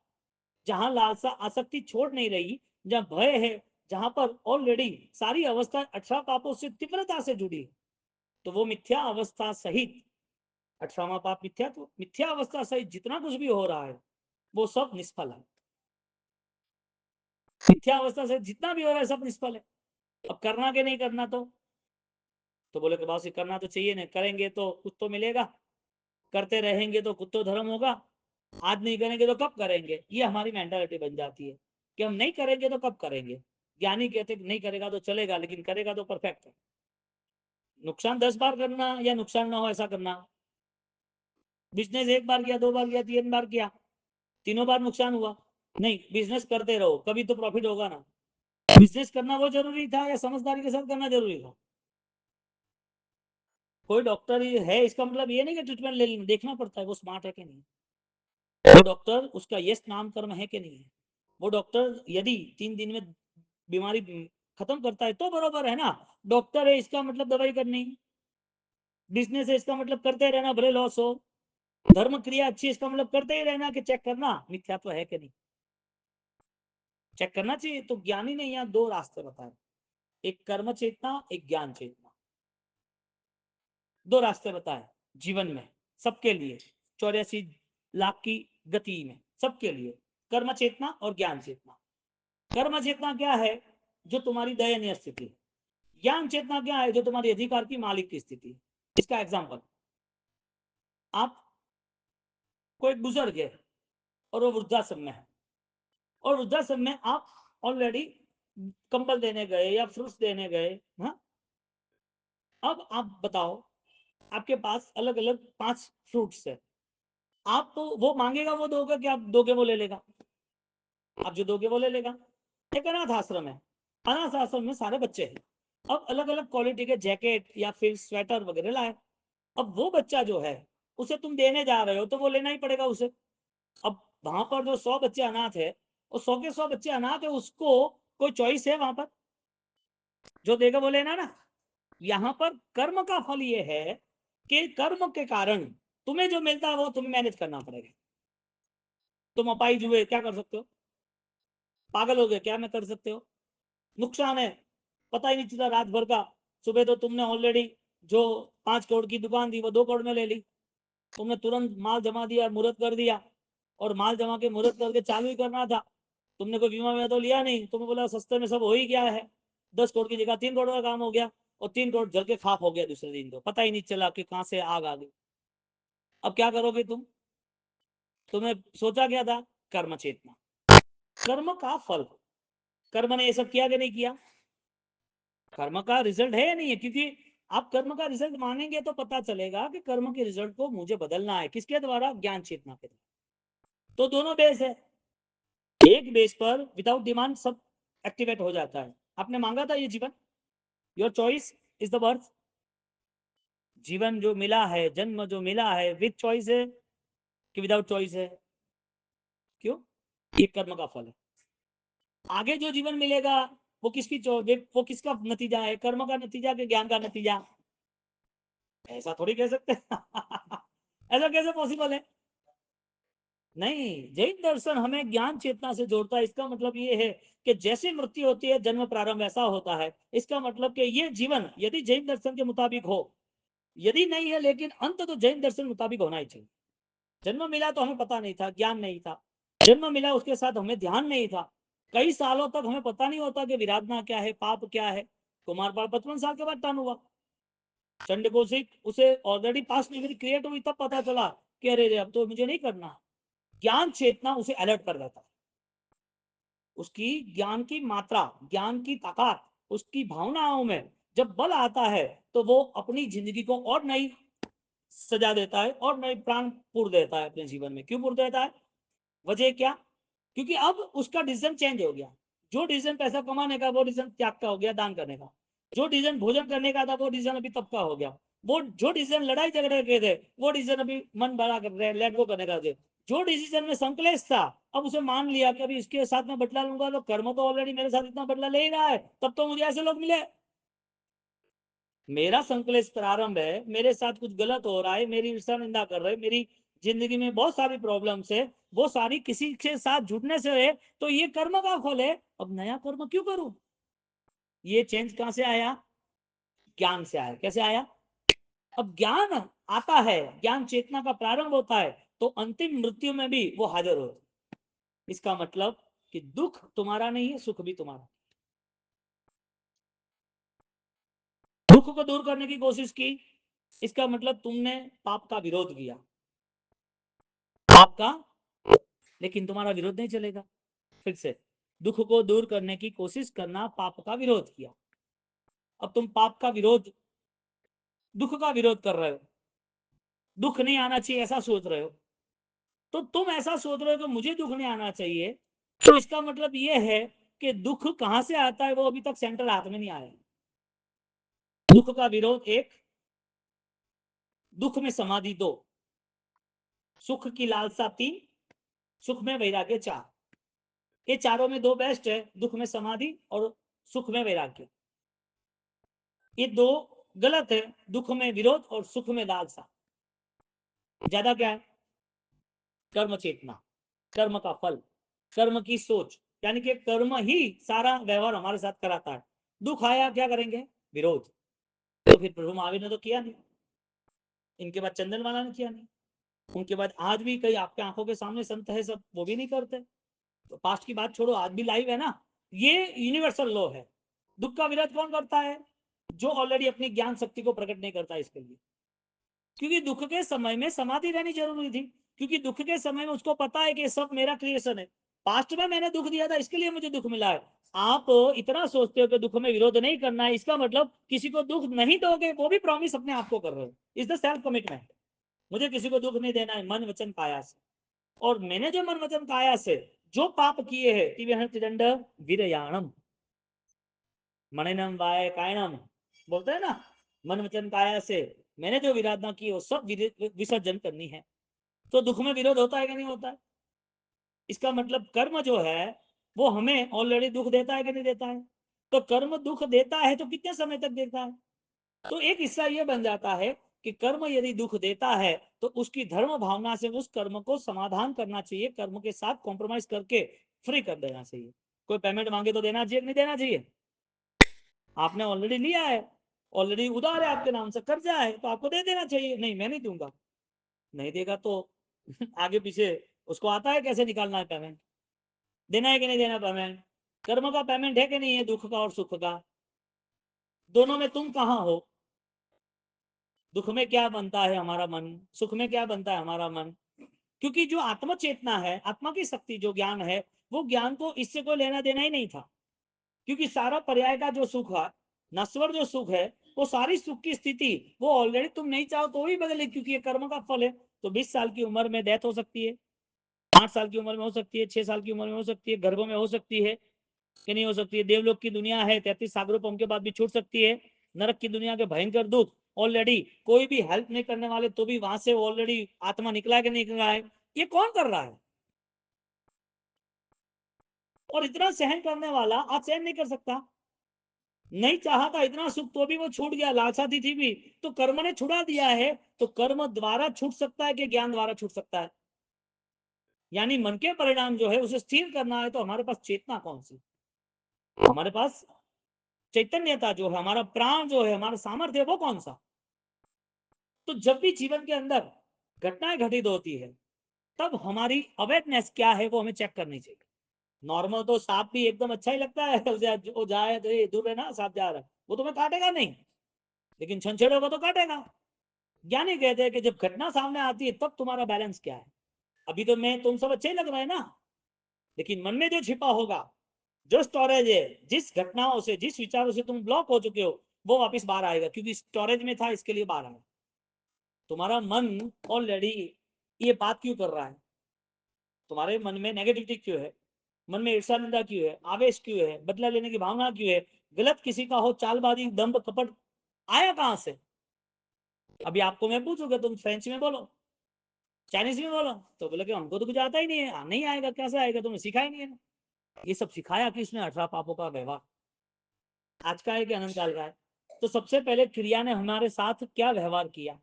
S1: जहां लालसा आसक्ति छोड़ नहीं रही, जहां भय है, जहां पर ऑलरेडी सारी अवस्था 18 पापों से तीव्रता से जुड़ी है, तो वो मिथ्या अवस्था सहित 18वां पाप मिथ्या, तो मिथ्या अवस्था सहित जितना कुछ भी हो रहा है वो सब निष्फल है। मिथ्या अवस्था से जितना भी हो रहा है सब निष्फल है। अब करना के नहीं करना, तो बोले कि बस करना तो चाहिए, नहीं करेंगे तो कुछ तो मिलेगा, करते रहेंगे तो कुछ तो धर्म होगा, आज नहीं करेंगे तो कब करेंगे, ये हमारी मेंटालिटी बन जाती है कि हम नहीं करेंगे तो कब करेंगे। ज्ञानी कहते नहीं करेगा तो चलेगा, लेकिन करेगा तो परफेक्ट है। नुकसान 10 बार करना या नुकसान ना हो ऐसा करना। बिजनेस 1 बार किया, 2 बार किया, 3 बार किया, तीनों बार नुकसान हुआ, नहीं बिजनेस करते रहो, कभी तो प्रॉफिट होगा ना। बिजनेस करना वो जरूरी था या समझदारी के साथ करना जरूरी था? कोई डॉक्टर है इसका मतलब ये नहीं कि ट्रीटमेंट ले लेना, देखना पड़ता है वो स्मार्ट है कि नहीं, वो डॉक्टर उसका यश नाम कर्म है कि नहीं है। वो डॉक्टर यदि 3 दिन में बीमारी खत्म करता है तो बरोबर है ना। डॉक्टर है इसका मतलब दवाई करनी, बिजनेस है इसका मतलब करते रहना भले लॉस हो, धर्म क्रिया अच्छी इसका मतलब करते ही रहना कि चेक करना मिथ्या तो है कि नहीं, चेक करना चाहिए। तो ज्ञानी ने यहाँ 2 रास्ते बताए, एक कर्म चेतना, एक ज्ञान चेतना, 2 रास्ते बताए जीवन में सबके लिए, 84 लाख की गति में सबके लिए, कर्म चेतना और ज्ञान चेतना। कर्म चेतना क्या है? जो तुम्हारी दयनीय स्थिति। ज्ञान चेतना क्या है? जो तुम्हारी अधिकार की मालिक की स्थिति। इसका एग्जाम्पल, आप कोई बुजुर्ग है और वो वृद्धाश्रम में है, और वृद्धाश्रम में आप ऑलरेडी कंबल देने गए या फ्रूट्स देने गए, हाँ, अब आप बताओ आपके पास अलग अलग 5 फ्रूट्स है, आप तो वो मांगेगा वो दोगे कि आप दोगे वो ले लेगा? आप जो दोगे वो ले लेगा। एक अनाथ आश्रम है, अनाथ आश्रम में सारे बच्चे हैं, अब अलग अलग क्वालिटी के जैकेट या फिर स्वेटर वगैरह लाए, अब वो बच्चा जो है उसे तुम देने जा रहे हो तो वो लेना ही पड़ेगा उसे। अब वहां पर जो 100 बच्चे अनाथ है, और 100 के 100 बच्चे अनाथ है, उसको कोई चॉइस है वहां पर? जो देगा वो लेना ना। यहाँ पर कर्म का फल ये है कि कर्म के कारण तुम्हें जो मिलता है वो तुम्हें मैनेज करना पड़ेगा। तुम अपाई जुए क्या कर सकते हो? पागल हो गए क्या मैं कर सकते हो? नुकसान है, पता ही नहीं चला रात भर का। सुबह तो तुमने ऑलरेडी जो 5 करोड़ की दुकान थी वो 2 करोड़ में ले ली, तुमने तुरंत माल जमा दिया, मुहूर्त कर दिया, और माल जमा के मुहूर्त करके चालू ही करना था, तुमने कोई बीमा में तो लिया नहीं, तुमने बोला सस्ते में सब हो ही गया है, 10 करोड़ की जगह 3 करोड़ का काम हो गया, और 3 करोड़ जल के खाक हो गया दूसरे दिन, तो पता ही नहीं चला कि कहां से आग आ गई। अब क्या करोगे तुम? तुम्हें सोचा क्या था? कर्म चेतना, कर्म का फल, कर्म ने ये सब किया कि नहीं किया? कर्म का रिजल्ट है या नहीं है? क्योंकि आप कर्म का रिजल्ट मानेंगे तो पता चलेगा कि कर्म के रिजल्ट को मुझे बदलना है, किसके द्वारा? ज्ञान चेतना के द्वारा। तो दोनों बेस है, एक बेस पर विदाउट डिमांड सब एक्टिवेट हो जाता है। आपने मांगा था ये जीवन, your choice is the birth. जीवन जो मिला है, जन्म जो मिला है, विद चॉइस है कि विदाउट चॉइस है? क्यों? ये कर्म का फल है। आगे जो जीवन मिलेगा वो किसकी वो किसका नतीजा है? कर्म का नतीजा कि ज्ञान का नतीजा? ऐसा थोड़ी कह सकते ऐसा कैसे पॉसिबल है? नहीं, जैन दर्शन हमें ज्ञान चेतना से जोड़ता है। इसका मतलब ये है कि जैसे मृत्यु होती है जन्म प्रारंभ वैसा होता है। इसका मतलब कि ये जीवन यदि जैन दर्शन के मुताबिक हो, यदि नहीं है लेकिन अंत तो जैन दर्शन मुताबिक होना ही चाहिए। जन्म मिला तो हमें पता नहीं था, ज्ञान नहीं था, जन्म मिला उसके साथ हमें ध्यान नहीं था, कई सालों तक हमें पता नहीं होता कि विराधना क्या है, पाप क्या है। कुमार पाल 55 साल के बाद टर्न हुआ, चंडकोशिक उसे ऑलरेडी पास्ट मेमोरी क्रिएट हुई, तब पता चला कि अरे अब तो मुझे नहीं करना। ज्ञान चेतना उसे अलर्ट कर देता है। उसकी ज्ञान की मात्रा, ज्ञान की ताकत, उसकी भावनाओं में जब बल आता है तो वो अपनी जिंदगी को और नई सजा देता है और नई प्राण पूर देता है अपने जीवन में। क्यों पूर देता है? वजह क्या? क्योंकि अब उसका डिसीजन चेंज हो गया। जो डिसीजन पैसा कमाने का वो डिसीजन त्याग का हो गया, दान करने का। जो डिसीजन भोजन करने का था वो डिसीजन अभी तब का हो गया। वो जो डिसीजन लड़ाई झगड़े के थे वो डिसीजन अभी मन बड़ा कर रहे, लेट गो करने का थे। जो डिसीजन में संकलेश था अब उसे मान लिया कि अभी इसके साथ में बदला लूंगा तो कर्म तो ऑलरेडी मेरे साथ इतना बदला ले ही रहा है, तब तो मुझे ऐसे लोग मिले। मेरा संकलेश प्रारंभ है, मेरे साथ कुछ गलत हो रहा है, मेरी ईर्षा निंदा कर रहे, मेरी जिंदगी में बहुत सारी प्रॉब्लम्स है, वो सारी किसी के साथ जुड़ने से है, तो ये कर्म का फल है। अब नया कर्म क्यों करूं? ये चेंज कहां से आया? ज्ञान से आया। कैसे आया? अब ज्ञान आता है, ज्ञान चेतना का प्रारंभ होता है, तो अंतिम मृत्यु में भी वो हाजिर हो। इसका मतलब कि दुख तुम्हारा नहीं है, सुख भी तुम्हारा। दुख को दूर करने की कोशिश की, इसका मतलब तुमने पाप का विरोध किया। पाप का, लेकिन तुम्हारा विरोध नहीं चलेगा। फिर से, दुख को दूर करने की कोशिश करना, पाप का विरोध किया। अब तुम पाप का विरोध, दुख का विरोध कर रहे हो, दुख नहीं आना चाहिए ऐसा सोच रहे हो। तो तुम ऐसा सोच रहे हो कि मुझे दुख नहीं आना चाहिए, तो इसका मतलब यह है कि दुख कहां से आता है वो अभी तक सेंट्रल हाथ में नहीं आया। दुख का विरोध एक, दुख में समाधि दो, सुख की लालसा तीन, सुख में वैराग्य चार। ये चारों में दो बेस्ट है, दुख में समाधि और सुख में वैराग्य। ये दो गलत है, दुख में विरोध और सुख में लालसा। ज्यादा क्या है? कर्म चेतना, कर्म का फल, कर्म की सोच, यानी कि कर्म ही सारा व्यवहार हमारे साथ कराता है। दुख आया क्या करेंगे? विरोध। तो फिर प्रभु महावीर ने तो किया नहीं, इनके बाद चंदन वाला ने किया नहीं, उनके बाद आज भी कई आपके आंखों के सामने संत है सब, वो भी नहीं करते। तो पास्ट की बात छोड़ो, आज भी लाइव है ना। ये यूनिवर्सल लॉ है। दुख का विरोध कौन करता है? जो ऑलरेडी अपनी ज्ञान शक्ति को प्रकट नहीं करता इसके लिए। क्योंकि दुख के समय में समाधि रहनी जरूरी थी, क्योंकि दुख के समय में उसको पता है कि सब मेरा क्रिएशन है, पास्ट में मैंने दुख दिया था इसके लिए मुझे दुख मिला है। आप इतना सोचते हो कि दुख में विरोध नहीं करना है, इसका मतलब किसी को दुख नहीं दोगे, वो भी प्रॉमिस अपने आप को कर रहे हो। Is the self commitment. मुझे किसी को दुख नहीं देना है, मन वचन काया से। और मैंने जो मन वचन काया से जो पाप किए हैं, त्रिदंड विरयाणम, मननम वाय कायणम, बोलते हैं ना, मन वचन काया से मैंने जो विराधना की वो सब विसर्जन करनी है। तो दुख में विरोध होता है कि नहीं होता है? इसका मतलब कर्म जो है वो हमें ऑलरेडी दुख देता है कि नहीं देता है? तो कर्म दुख देता है तो कितने समय तक देता है? तो एक हिस्सा ये बन जाता है कि कर्म यदि दुख देता है तो उसकी धर्म भावना से उस कर्म को समाधान करना चाहिए, कर्म के साथ कॉम्प्रोमाइज करके फ्री कर देना चाहिए। कोई पेमेंट मांगे तो देना चाहिए कि नहीं देना चाहिए? आपने ऑलरेडी लिया है, ऑलरेडी उधार है, आपके नाम से कर्जा है, तो आपको दे देना चाहिए। नहीं मैं नहीं दूंगा, नहीं देगा तो आगे पीछे उसको आता है कैसे निकालना है पेमेंट, देना है कि नहीं देना पेमेंट। कर्म का पेमेंट है कि नहीं है, दुख का और सुख का। दोनों में तुम कहां हो? दुख में क्या बनता है हमारा मन, सुख में क्या बनता है हमारा मन। क्योंकि जो आत्म चेतना है, आत्मा की शक्ति जो ज्ञान है, वो ज्ञान को इससे कोई लेना देना ही नहीं था। क्योंकि सारा पर्याय का जो सुख है, नश्वर जो सुख है, वो सारी सुख की स्थिति वो ऑलरेडी तुम नहीं चाहो तो भी बदले, क्योंकि ये कर्म का फल है। तो 20 साल की उम्र में डेथ हो सकती है, 8 साल की उम्र में हो सकती है, 6 साल की उम्र में हो सकती है, गर्भ में हो सकती है कि नहीं हो सकती है। देवलोक की दुनिया है, 33 सागरों पंख के बाद भी छूट सकती है। नरक की दुनिया के भयंकर दुख, ऑलरेडी कोई भी हेल्प नहीं करने वाले तो भी वहां से ऑलरेडी आत्मा निकला कि नहीं निकला है, ये कौन कर रहा है? और इतना सहन करने वाला आज सहन नहीं कर सकता। नहीं चाहा था इतना सुख तो भी वो छूट गया, लालसा थी भी, तो कर्म ने छुड़ा दिया है। तो कर्म द्वारा छूट सकता है कि ज्ञान द्वारा छूट सकता है? यानी मन के परिणाम जो है उसे स्थिर करना है, तो हमारे पास चेतना कौन सी? हमारे पास चैतन्यता जो है, हमारा प्राण जो है, हमारा सामर्थ्य वो कौन सा? तो जब भी जीवन के अंदर घटनाएं घटित होती है, तब हमारी अवेयरनेस क्या है वो हमें चेक करनी चाहिए। नॉर्मल तो सांप भी एकदम अच्छा ही लगता है, वो जाए तो दूर है ना, सांप जा रहा है, वो तुम्हें काटेगा नहीं, लेकिन छनछेड़ोगा तो काटेगा। ज्ञानी कहते हैं कि जब घटना सामने आती है तब तुम्हारा बैलेंस क्या है। अभी तो मैं तुम सब अच्छे ही लग रहे हैं ना, लेकिन मन में जो छिपा होगा, जो स्टोरेज है, जिस घटनाओं से, जिस विचारों से तुम ब्लॉक हो चुके हो, वो वापस बाहर आएगा, क्योंकि स्टोरेज में था इसके लिए बाहर आया। तुम्हारा मन ऑलरेडी ये बात क्यों कर रहा है, तुम्हारे मन में नेगेटिविटी क्यों है, मन में ईर्ष्या निंदा क्यों है, आवेश क्यों है, बदला लेने की भावना क्यों है, गलत किसी का हो, चालबाजी, दंभ, कपट आया कहां से? अभी आपको मैं पूछूंगा, तुम फ्रेंच में बोलो, चाइनीज में बोलो, तो बोले कि हमको तो कुछ आता ही नहीं है। नहीं आएगा, कैसे आएगा, तुमने सिखा ही नहीं है। ये सब सिखाया किसने? 18 पापों का व्यवहार। आज का है कि अनंत काल का है? तो सबसे पहले क्रिया ने हमारे साथ क्या व्यवहार किया,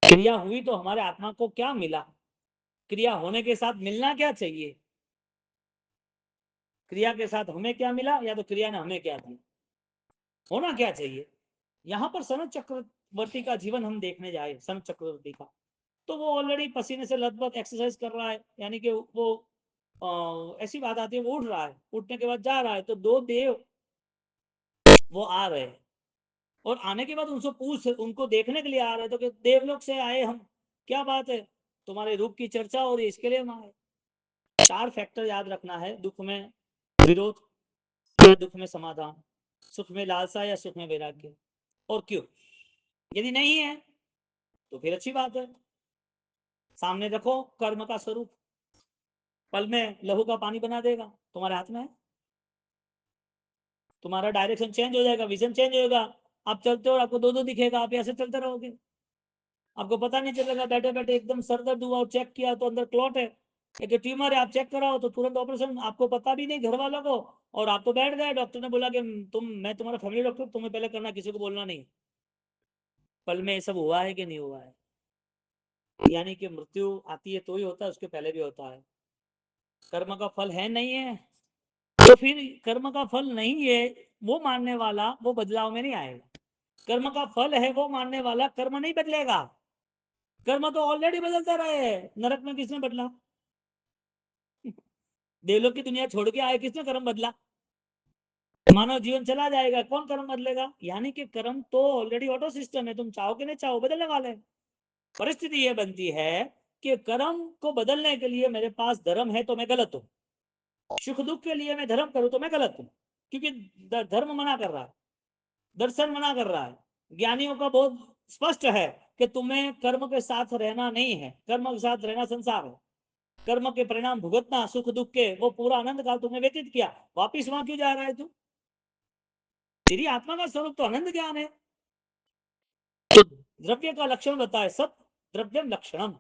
S1: क्रिया हुई तो हमारे आत्मा को क्या मिला, क्रिया होने के साथ मिलना क्या चाहिए, क्रिया के साथ हमें क्या मिला, या तो क्रिया ने हमें क्या दिया, होना क्या चाहिए। यहाँ पर सनत चक्रवर्ती का जीवन हम देखने जाए, सनत चक्रवर्ती का, तो वो ऑलरेडी पसीने से लथपथ एक्सरसाइज कर रहा है, यानी कि वो ऐसी बात आती है, वो उठ रहा है, उठने के बाद जा रहा है, तो दो देव वो आ रहे हैं, और आने के बाद उनसे पूछ, उनको देखने के लिए आ रहे हैं, तो कि देवलोक से आए हम, क्या बात है, तुम्हारे रूप की चर्चा हो रही है, इसके लिए हम आए। 4 फैक्टर याद रखना है, दुख में विरोध या दुख में समाधान, सुख में लालसा या सुख में वैराग्य, और क्यों। यदि नहीं है तो फिर अच्छी बात है, सामने रखो कर्म का स्वरूप, पल में लहू का पानी बना देगा, तुम्हारे हाथ में है। तुम्हारा डायरेक्शन चेंज हो जाएगा, विजन चेंज होगा, आप चलते हो और आपको दो दो दिखेगा, आप ऐसे चलते रहोगे, आपको पता नहीं चलेगा, बैठे बैठे एकदम सर दर्द हुआ और चेक किया तो अंदर क्लॉट है, एक ट्यूमर है, आप चेक कराओ तो तुरंत ऑपरेशन, आपको पता भी नहीं घर वालों को, और आप तो बैठ गए, डॉक्टर ने बोला कि मैं तुम्हारा फैमिली डॉक्टर, तुम्हें पहले करना, किसी को बोलना नहीं। पल में ये सब हुआ है कि नहीं हुआ है? यानी कि मृत्यु आती है तो ही होता है, उसके पहले भी होता है। कर्म का फल है नहीं है, तो फिर कर्म का फल नहीं है वो मानने वाला वो बदलाव में नहीं आएगा। कर्म का फल है वो मानने वाला कर्म नहीं बदलेगा, कर्म तो ऑलरेडी बदलते रहे। नरक में किसने बदला? देवलोक की दुनिया छोड़ के आए, किसने कर्म बदला? मानव जीवन चला जाएगा, कौन कर्म बदलेगा? यानी कि कर्म तो ऑलरेडी ऑटो सिस्टम है, तुम चाहो कि नहीं चाहो बदलने वाले। परिस्थिति यह बनती है कि कर्म को बदलने के लिए मेरे पास धर्म है तो मैं गलत हूं, सुख दुख के लिए मैं धर्म करूं तो मैं गलत हूं, क्योंकि धर्म मना कर रहा है, दर्शन मना कर रहा है, ज्ञानियों का बहुत स्पष्ट है कि तुम्हें कर्म के साथ रहना नहीं है, कर्म के साथ रहना संसार है, कर्म के परिणाम भुगतना, सुख दुख के, वो पूरा आनंद काल तुमने व्यतीत किया, वापिस वहां क्यों जा रहा है तू? तेरी आत्मा का स्वरूप तो आनंद ज्ञान है। तो द्रव्य का लक्षण बताए, सत द्रव्यम लक्षणम,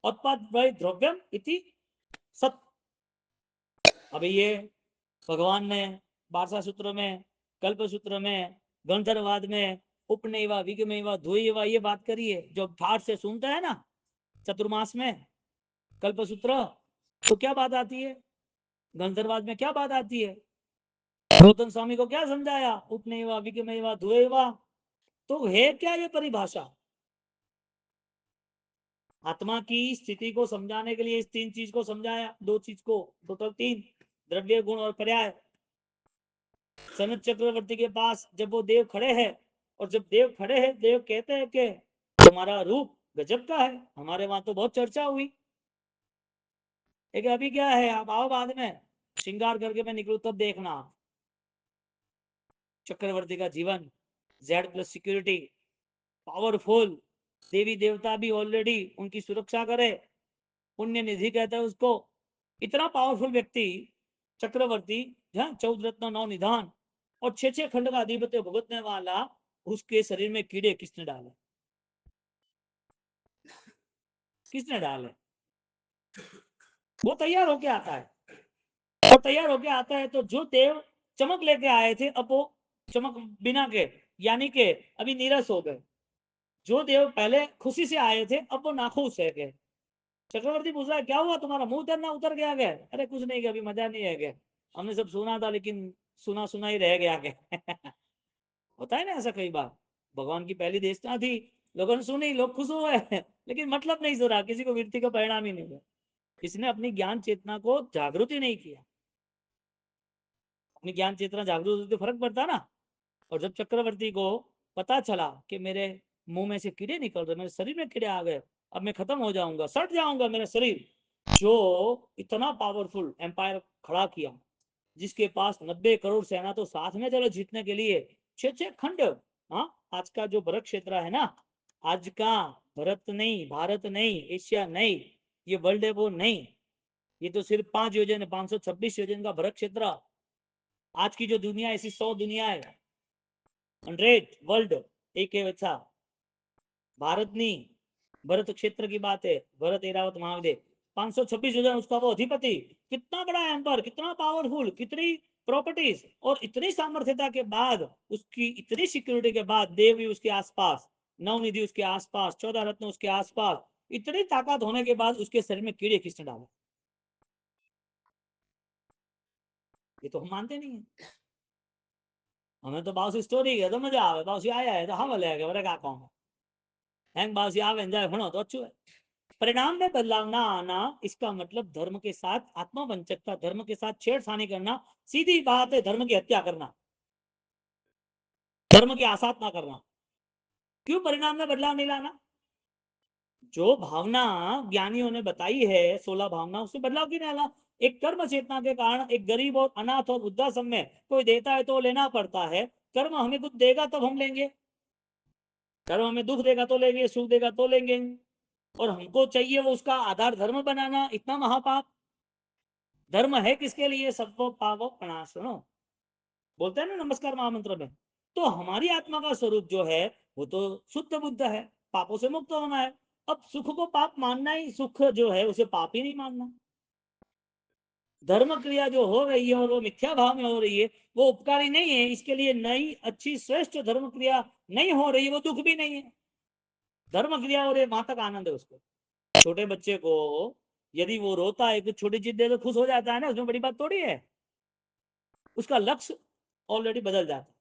S1: उत्पाद द्रव्यम इति सत। अभी ये भगवान ने बारसा सूत्र में, कल्प सूत्र में, गंधर्वाद में, उपनयवा विगमयवा धुएवा ये बात करी है, जो ठाठ से सुनता है ना चतुर्मास में कल्प सूत्र, तो क्या बात आती है? गंधर्वाद में क्या बात आती है? गौतम स्वामी को क्या समझाया? उपनयवा विगमयवा धुएवा, तो है क्या ये परिभाषा? आत्मा की स्थिति को समझाने के लिए इस 3 चीज को समझाया, 2 चीज को, टोटल 3, द्रव्य गुण और पर्याय। सनत चक्रवर्ती के पास जब वो देव खड़े हैं, और जब देव खड़े हैं, देव कहते हैं कि तुम्हारा रूप गजब का है, हमारे वहां तो बहुत चर्चा हुई, लेकिन अभी क्या है, आप आओ बाद में, श्रृंगार करके मैं निकलू तब देखना। चक्रवर्ती का जीवन, Z+ सिक्योरिटी, पावरफुल, देवी देवता भी ऑलरेडी उनकी सुरक्षा करे, पुण्य निधि कहते हैं उसको, इतना पावरफुल व्यक्ति चक्रवर्ती, 14 रत्न 9 निधान, और 6 खंड का अधिपत्य भुगतने वाला, उसके शरीर में कीड़े किसने डाले? किसने डाले? वो तैयार होके आता है, और तैयार होके आता है तो जो देव चमक लेके आए थे, अब वो चमक बिना के, यानी के अभी नीरस हो गए। जो देव पहले खुशी से आए थे, अब वो नाखुश है गए। चक्रवर्ती पूछ रहा है क्या हुआ, तुम्हारा मुंह उतरना उतर गया गया? अरे कुछ नहीं, अभी मजा नहीं है गया, हमने सब सुना था लेकिन सुना सुना ही रह गया गया। होता है ना ऐसा कई बार, भगवान की पहली देशना थी, लोगों ने सुनी, लोग खुश हुए, लेकिन मतलब नहीं सुना, किसी को वृत्ति का परिणाम ही नहीं हुआ, किसने अपनी ज्ञान चेतना को जागृत ही नहीं किया। अपनी ज्ञान चेतना जागृत होती तो फर्क पड़ता ना। और जब चक्रवर्ती को पता चला कि मेरे मुंह में से कीड़े निकल रहे, मेरे शरीर में कीड़े आ गए, अब मैं खत्म हो जाऊंगा, सट जाऊंगा मेरा शरीर। जो इतना पावरफुल एम्पायर खड़ा किया, जिसके पास 90 करोड़ सेना तो साथ में चलो जीतने के लिए, 6 खंड। हाँ, आज का जो भरत क्षेत्र है ना, आज का भरत नहीं, भारत नहीं, एशिया नहीं, ये वर्ल्ड है वो नहीं, ये तो सिर्फ 5 योजन, 526 योजन का भरत क्षेत्र। आज की जो दुनिया ऐसी 100 दुनिया है, 100 वर्ल्ड, एक है वैसा भारत नहीं। भरत क्षेत्र की बात है, भरत एरावत महादेव, 526 योजन उसका वो अधिपति, कितना बड़ा एम्पर, कितना पावरफुल, कितनी प्रॉपर्टीज, और इतनी सामर्थ्यता के बाद, उसकी इतनी सिक्योरिटी के बाद, देवी उसके आसपास, नवनिधि उसके आसपास, 14 रत्न उसके आसपास, इतनी ताकत होने के बाद उसके शरीर में कीड़े किसने डाले? ये तो हम मानते नहीं है। हमें तो बाउसी स्टोरी है तो मजा आवे, बाउसी आया है तो हम ले गए, बड़े का कौन हैंग बाउसी आवे जाए भणो तो अच्छू है। परिणाम में बदलाव ना आना, इसका मतलब धर्म के साथ आत्मवंचकता, धर्म के साथ छेड़छानी करना, सीधी बात है, धर्म की हत्या करना, धर्म की आसाधना करना। क्यों परिणाम में बदलाव नहीं लाना? जो भावना ज्ञानियों ने बताई है, 16 भावना, उसमें बदलाव क्यों नहीं लाना? एक कर्म चेतना के कारण एक गरीब और अनाथ और वृद्धाश्रम में कोई देता है तो लेना पड़ता है। कर्म हमें कुछ देगा तब हम लेंगे, कर्म हमें दुख देगा तो लेंगे, सुख देगा तो लेंगे, और हमको चाहिए वो उसका आधार धर्म बनाना, इतना महापाप। धर्म है किसके लिए? सबको पावो प्रणाशनो, बोलते हैं ना नमस्कार महामंत्र में। तो हमारी आत्मा का स्वरूप जो है वो तो शुद्ध बुद्ध है, पापों से मुक्त होना है। अब सुख को पाप मानना ही, सुख जो है उसे पाप ही नहीं मानना। धर्म क्रिया जो हो रही है और वो मिथ्या भाव में हो रही है, वो उपकारी नहीं है, इसके लिए नई अच्छी श्रेष्ठ धर्म क्रिया नहीं हो रही है, वो दुख भी नहीं है। धर्म क्रिया और ये माता का आनंद है उसको। छोटे बच्चे को यदि वो रोता है, कुछ छोटी चीज दे तो खुश हो जाता है ना, उसमें बड़ी बात थोड़ी है। उसका लक्ष्य ऑलरेडी बदल जाता है।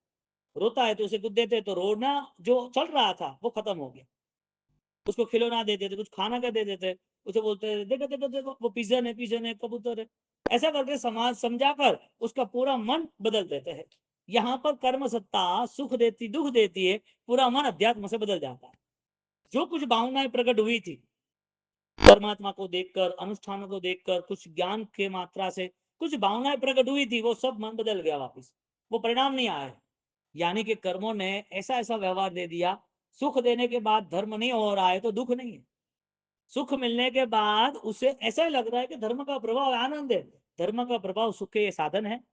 S1: रोता है तो उसे कुछ देते तो रोना जो चल रहा था वो खत्म हो गया। उसको खिलौना दे देते, कुछ खाना का दे देते, उसे बोलते देखो देखो देखो वो पिजन है, पिजन है, कबूतर है, ऐसा करके समाज समझाकर उसका पूरा मन बदल देते हैं। यहाँ पर कर्म सत्ता सुख देती, दुख देती है, पूरा मन अध्यात्म से बदल जाता है। जो कुछ भावनाएं प्रकट हुई थी परमात्मा को देखकर, अनुष्ठानों को देखकर, कुछ ज्ञान के मात्रा से कुछ भावनाएं प्रकट हुई थी, वो सब मन बदल गया वापस, वो परिणाम नहीं आया। यानी कि कर्मों ने ऐसा ऐसा व्यवहार दे दिया, सुख देने के बाद धर्म नहीं हो रहा है तो दुख नहीं है, सुख मिलने के बाद उसे ऐसा लग रहा है कि धर्म का प्रभाव आनंद है। धर्म का प्रभाव सुख के साधन है,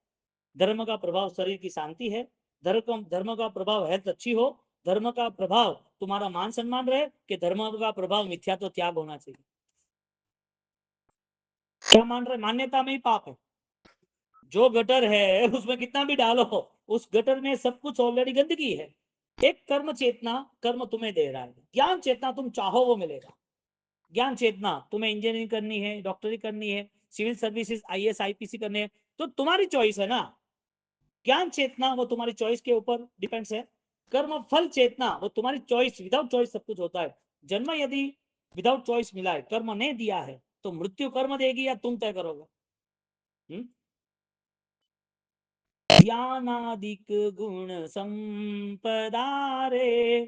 S1: धर्म का प्रभाव शरीर की शांति है, धर्म का प्रभाव हेल्थ अच्छी हो, धर्म का प्रभाव तुम्हारा मान सम्मान रहे, कि धर्म का प्रभाव मिथ्या तो त्याग होना चाहिए। क्या मान रहे? मान्यता में ही पाप है। जो गटर है उसमें कितना भी डालो, उस गटर में सब कुछ ऑलरेडी गंदगी है। एक कर्म चेतना कर्म तुम्हें दे रहा है, ज्ञान चेतना तुम चाहो वो मिलेगा। ज्ञान चेतना तुम्हें इंजीनियरिंग करनी है, डॉक्टरी करनी है, सिविल सर्विसेज, आईएएस आईपीसी करने है, तो तुम्हारी चॉइस है ना। ज्ञान चेतना वो तुम्हारी चॉइस के ऊपर डिपेंड्स है। कर्म फल चेतना वो तुम्हारी चॉइस, विदाउट चॉइस सब कुछ होता है। जन्म यदि विदाउट चॉइस मिला है, कर्म ने दिया है, तो मृत्यु कर्म देगी या तुम तय करोगे? ज्ञानादिक गुण संपदा रे,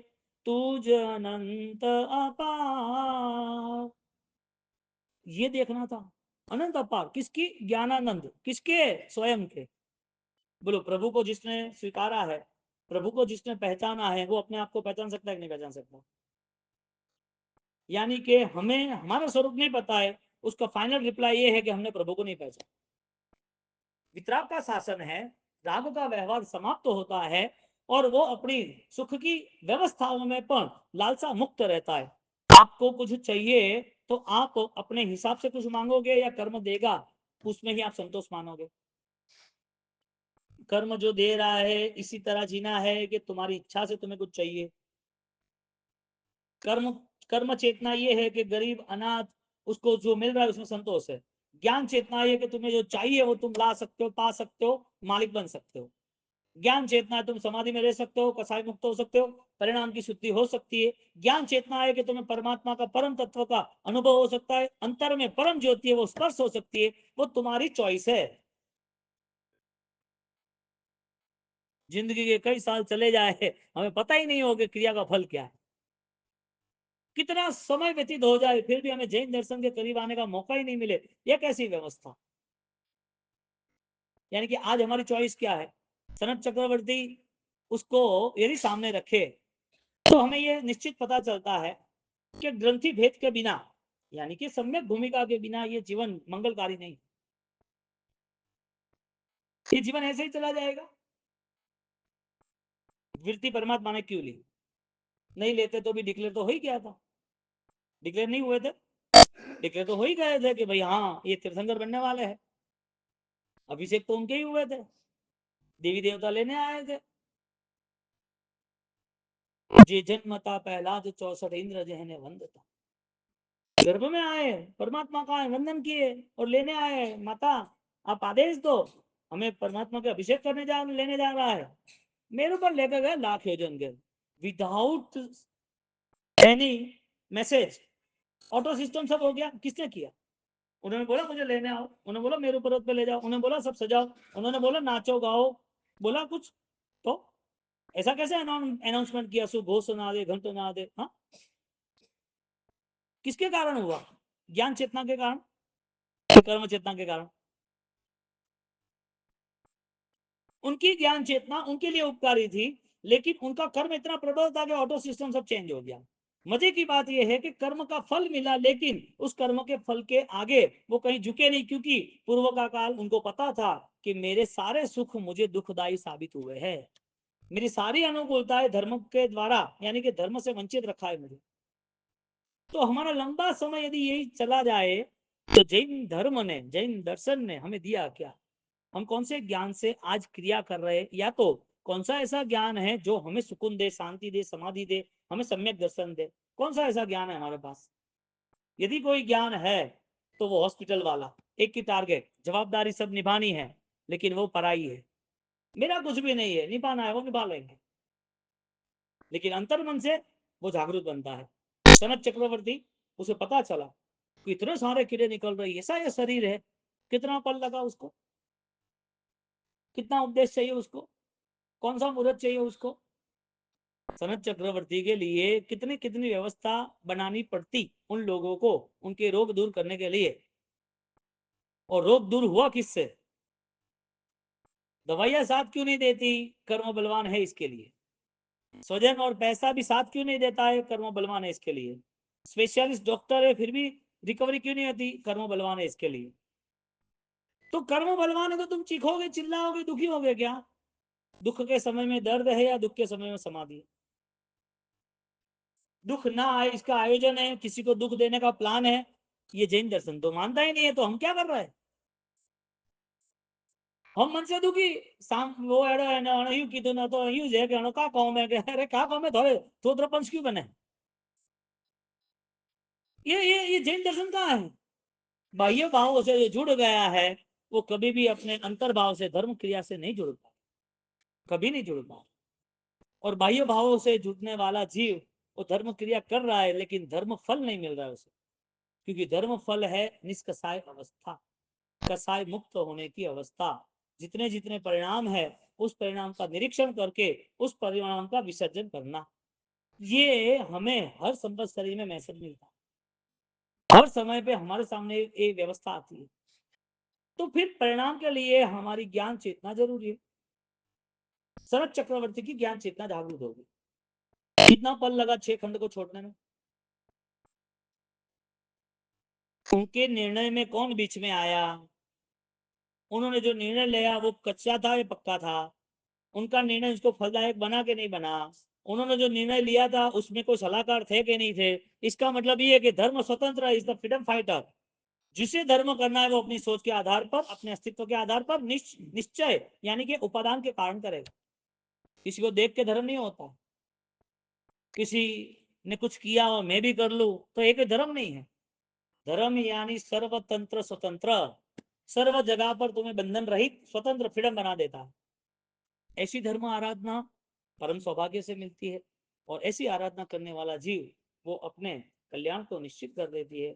S1: तुझ अनंत अपार। ये देखना था, अनंत अपार किसकी? ज्ञानानंद किसके? स्वयं के। बोलो, प्रभु को जिसने स्वीकारा है, प्रभु को जिसने पहचाना है, वो अपने आप को पहचान सकता है कि नहीं पहचान सकता? यानी कि हमें हमारा स्वरूप नहीं पता है, उसका फाइनल रिप्लाई ये है कि हमने प्रभु को नहीं पहचाना। वितराग का शासन है, राग का व्यवहार समाप्त होता है, और वो अपनी सुख की व्यवस्थाओं में पण लालसा मुक्त रहता है। आपको कुछ चाहिए तो आप अपने हिसाब से कुछ मांगोगे या कर्म देगा उसमें ही आप संतोष मानोगे? कर्म जो दे रहा है इसी तरह जीना है कि तुम्हारी इच्छा से तुम्हें कुछ चाहिए। कर्म कर्म चेतना ये है कि गरीब अनाथ उसको जो मिल रहा है उसमें संतोष है। ज्ञान चेतना ये कि तुम्हें जो चाहिए वो तुम ला सकते हो, पा सकते हो, मालिक बन सकते हो। ज्ञान चेतना है तुम समाधि में रह सकते हो, कसाई मुक्त हो सकते हो, परिणाम की शुद्धि हो सकती है। ज्ञान चेतना है कि तुम्हें परमात्मा का परम तत्व का अनुभव हो सकता है, अंतर में परम ज्योति है वो स्पर्श हो सकती है, वो तुम्हारी चॉइस है। जिंदगी के कई साल चले जाए, हमें पता ही नहीं हो कि क्रिया का फल क्या है। कितना समय व्यतीत हो जाए फिर भी हमें जैन दर्शन के करीब आने का मौका ही नहीं मिले, यह कैसी व्यवस्था। यानी कि आज हमारी चॉइस क्या है, सनत चक्रवर्ती उसको यदि सामने रखे तो हमें यह निश्चित पता चलता है कि ग्रंथि भेद के बिना, यानी कि सम्यक भूमिका के बिना ये जीवन मंगलकारी नहीं, ये जीवन ऐसे ही चला जाएगा। वृत्ति परमात्मा ने क्यों ली, नहीं लेते तो भी डिक्लेयर तो हो ही गया था, डिक्लेयर नहीं हुए थे, डिक्लेयर तो हो ही गए थे कि भाई हाँ ये तीर्थंकर बनने वाले हैं, अभिषेक तो उनके ही हुए थे, देवी देवता लेने आए थे। जे जन्मता पहला जो 64 इंद्र जहने वंदता, गर्भ में आए परमात्मा का वंदन किए और लेने आए, माता आप आदेश दो, हमें परमात्मा के अभिषेक करने लेने जा रहा है। मेरे ऊपर लेकर गए लाख योजन के, without any message, auto system सब हो गया। किसने किया, उन्होंने बोला मुझे लेने आओ, उन्होंने बोला मेरे ऊपर पे ले जाओ, उन्होंने बोला सब सजाओ, उन्होंने बोला नाचो गाओ, बोला कुछ तो ऐसा कैसे अनाउंसमेंट किया, सुबह सुना दे घंटो ना दे। हाँ, किसके कारण हुआ, ज्ञान चेतना के कारण, कर्म चेतना के कारण। उनकी ज्ञान चेतना उनके लिए उपकारी थी, लेकिन उनका कर्म इतना प्रबल था कि ऑटो सिस्टम सब चेंज हो गया। मजे की बात यह है कि कर्म का फल मिला, लेकिन उस कर्म के फल के आगे वो कहीं झुके नहीं, क्योंकि पूर्व का काल उनको पता था कि मेरे सारे सुख मुझे दुखदायी साबित हुए हैं, मेरी सारी अनुकूलताएं धर्म के द्वारा, यानी कि धर्म से वंचित रखा है मुझे। तो हमारा लंबा समय यदि यही चला जाए तो जैन धर्म ने, जैन दर्शन ने हमें दिया क्या, हम कौन से ज्ञान से आज क्रिया कर रहे हैं, या तो कौन सा ऐसा ज्ञान है जो हमें सुकून दे, शांति दे, समाधि दे, हमें सम्यक दर्शन दे, कौन सा ऐसा ज्ञान है हमारे पास। यदि कोई ज्ञान है तो वो हॉस्पिटल वाला, एक की टारगेट, जवाबदारी सब निभानी है, लेकिन वो पराई है, मेरा कुछ भी नहीं है, निभाना है वो निभा लेंगे, लेकिन अंतर्मन से वो जागरूक बनता है। सनत चक्रवर्ती, उसे पता चला कि इतने सारे कीड़े निकल रहे, ऐसा ये शरीर है, कितना पल लगा उसको, कितना उपदेश चाहिए उसको, कौन सा मुहूर्त चाहिए उसको, सनत चक्रवर्ती के लिए कितनी कितनी व्यवस्था बनानी पड़ती उन लोगों को, उनके रोग दूर करने के लिए। और रोग दूर हुआ किससे, दवाइयां साथ क्यों नहीं देती, कर्म बलवान है इसके लिए। स्वजन और पैसा भी साथ क्यों नहीं देता है, कर्म बलवान है इसके लिए। स्पेशलिस्ट डॉक्टर है फिर भी रिकवरी क्यों नहीं होती, कर्म बलवान है इसके लिए। तो कर्म बलवान है तो तुम चीखोगे, चिल्लाओगे, दुखी होगे क्या, दुख के समय में दर्द है या दुख के समय में समाधि है। दुख ना आए इसका आयोजन है, किसी को दुख देने का प्लान है, ये जैन दर्शन तो मानता ही नहीं है। तो हम क्या कर रहे हैं, हम मन से दुखी, शाम वो एडो है ना यूं कीधु ना तो यूं जे के का कहूं मैं, अरे का कहूं मैं थोड़े तो पंच क्यों बने, ये जैन दर्शन कहाँ है। बाह्य भावों से जो जुड़ गया है वो कभी भी अपने अंतर्भाव से, धर्म क्रिया से नहीं जुड़ पाता, कभी नहीं जुड़ पाता। और बाह्य भावों से जुड़ने वाला जीव वो धर्म क्रिया कर रहा है, लेकिन धर्म फल नहीं मिल रहा है उसे, क्योंकि धर्म फल है निष्कसाय अवस्था, कसाय मुक्त होने की अवस्था। जितने जितने परिणाम है उस परिणाम का निरीक्षण करके उस परिणाम का विसर्जन करना, ये हमें हर संवत्सरी में मैसेज मिलता है, हर समय पे हमारे सामने एक व्यवस्था आती है। तो फिर परिणाम के लिए हमारी ज्ञान चेतना जरूरी है। शरद चक्रवर्ती की ज्ञान चेतना जागरूक होगी। कितना पल लगा 6 खंड को छोड़ने में, उनके निर्णय में कौन बीच में आया, उन्होंने जो निर्णय लिया वो कच्चा था या पक्का था, उनका निर्णय उसको फलदायक बना के नहीं बना, उन्होंने जो निर्णय लिया था उसमें कोई सलाहकार थे कि नहीं थे। इसका मतलब ये है कि धर्म स्वतंत्र इज द फ्रीडम फाइटर, जिसे धर्म करना है वो अपनी सोच के आधार पर, अपने अस्तित्व के आधार पर निश्चय यानी कि उपादान के कारण करेगा। किसी को देख के धर्म नहीं होता, किसी ने कुछ किया और मैं भी कर लू तो एक धर्म नहीं है। धर्म यानी सर्वतंत्र स्वतंत्र, सर्व जगह पर तुम्हें बंधन रहित स्वतंत्र फ्रीडम बना देता है। ऐसी धर्म आराधना परम सौभाग्य से मिलती है, और ऐसी आराधना करने वाला जीव वो अपने कल्याण को निश्चित कर देती है।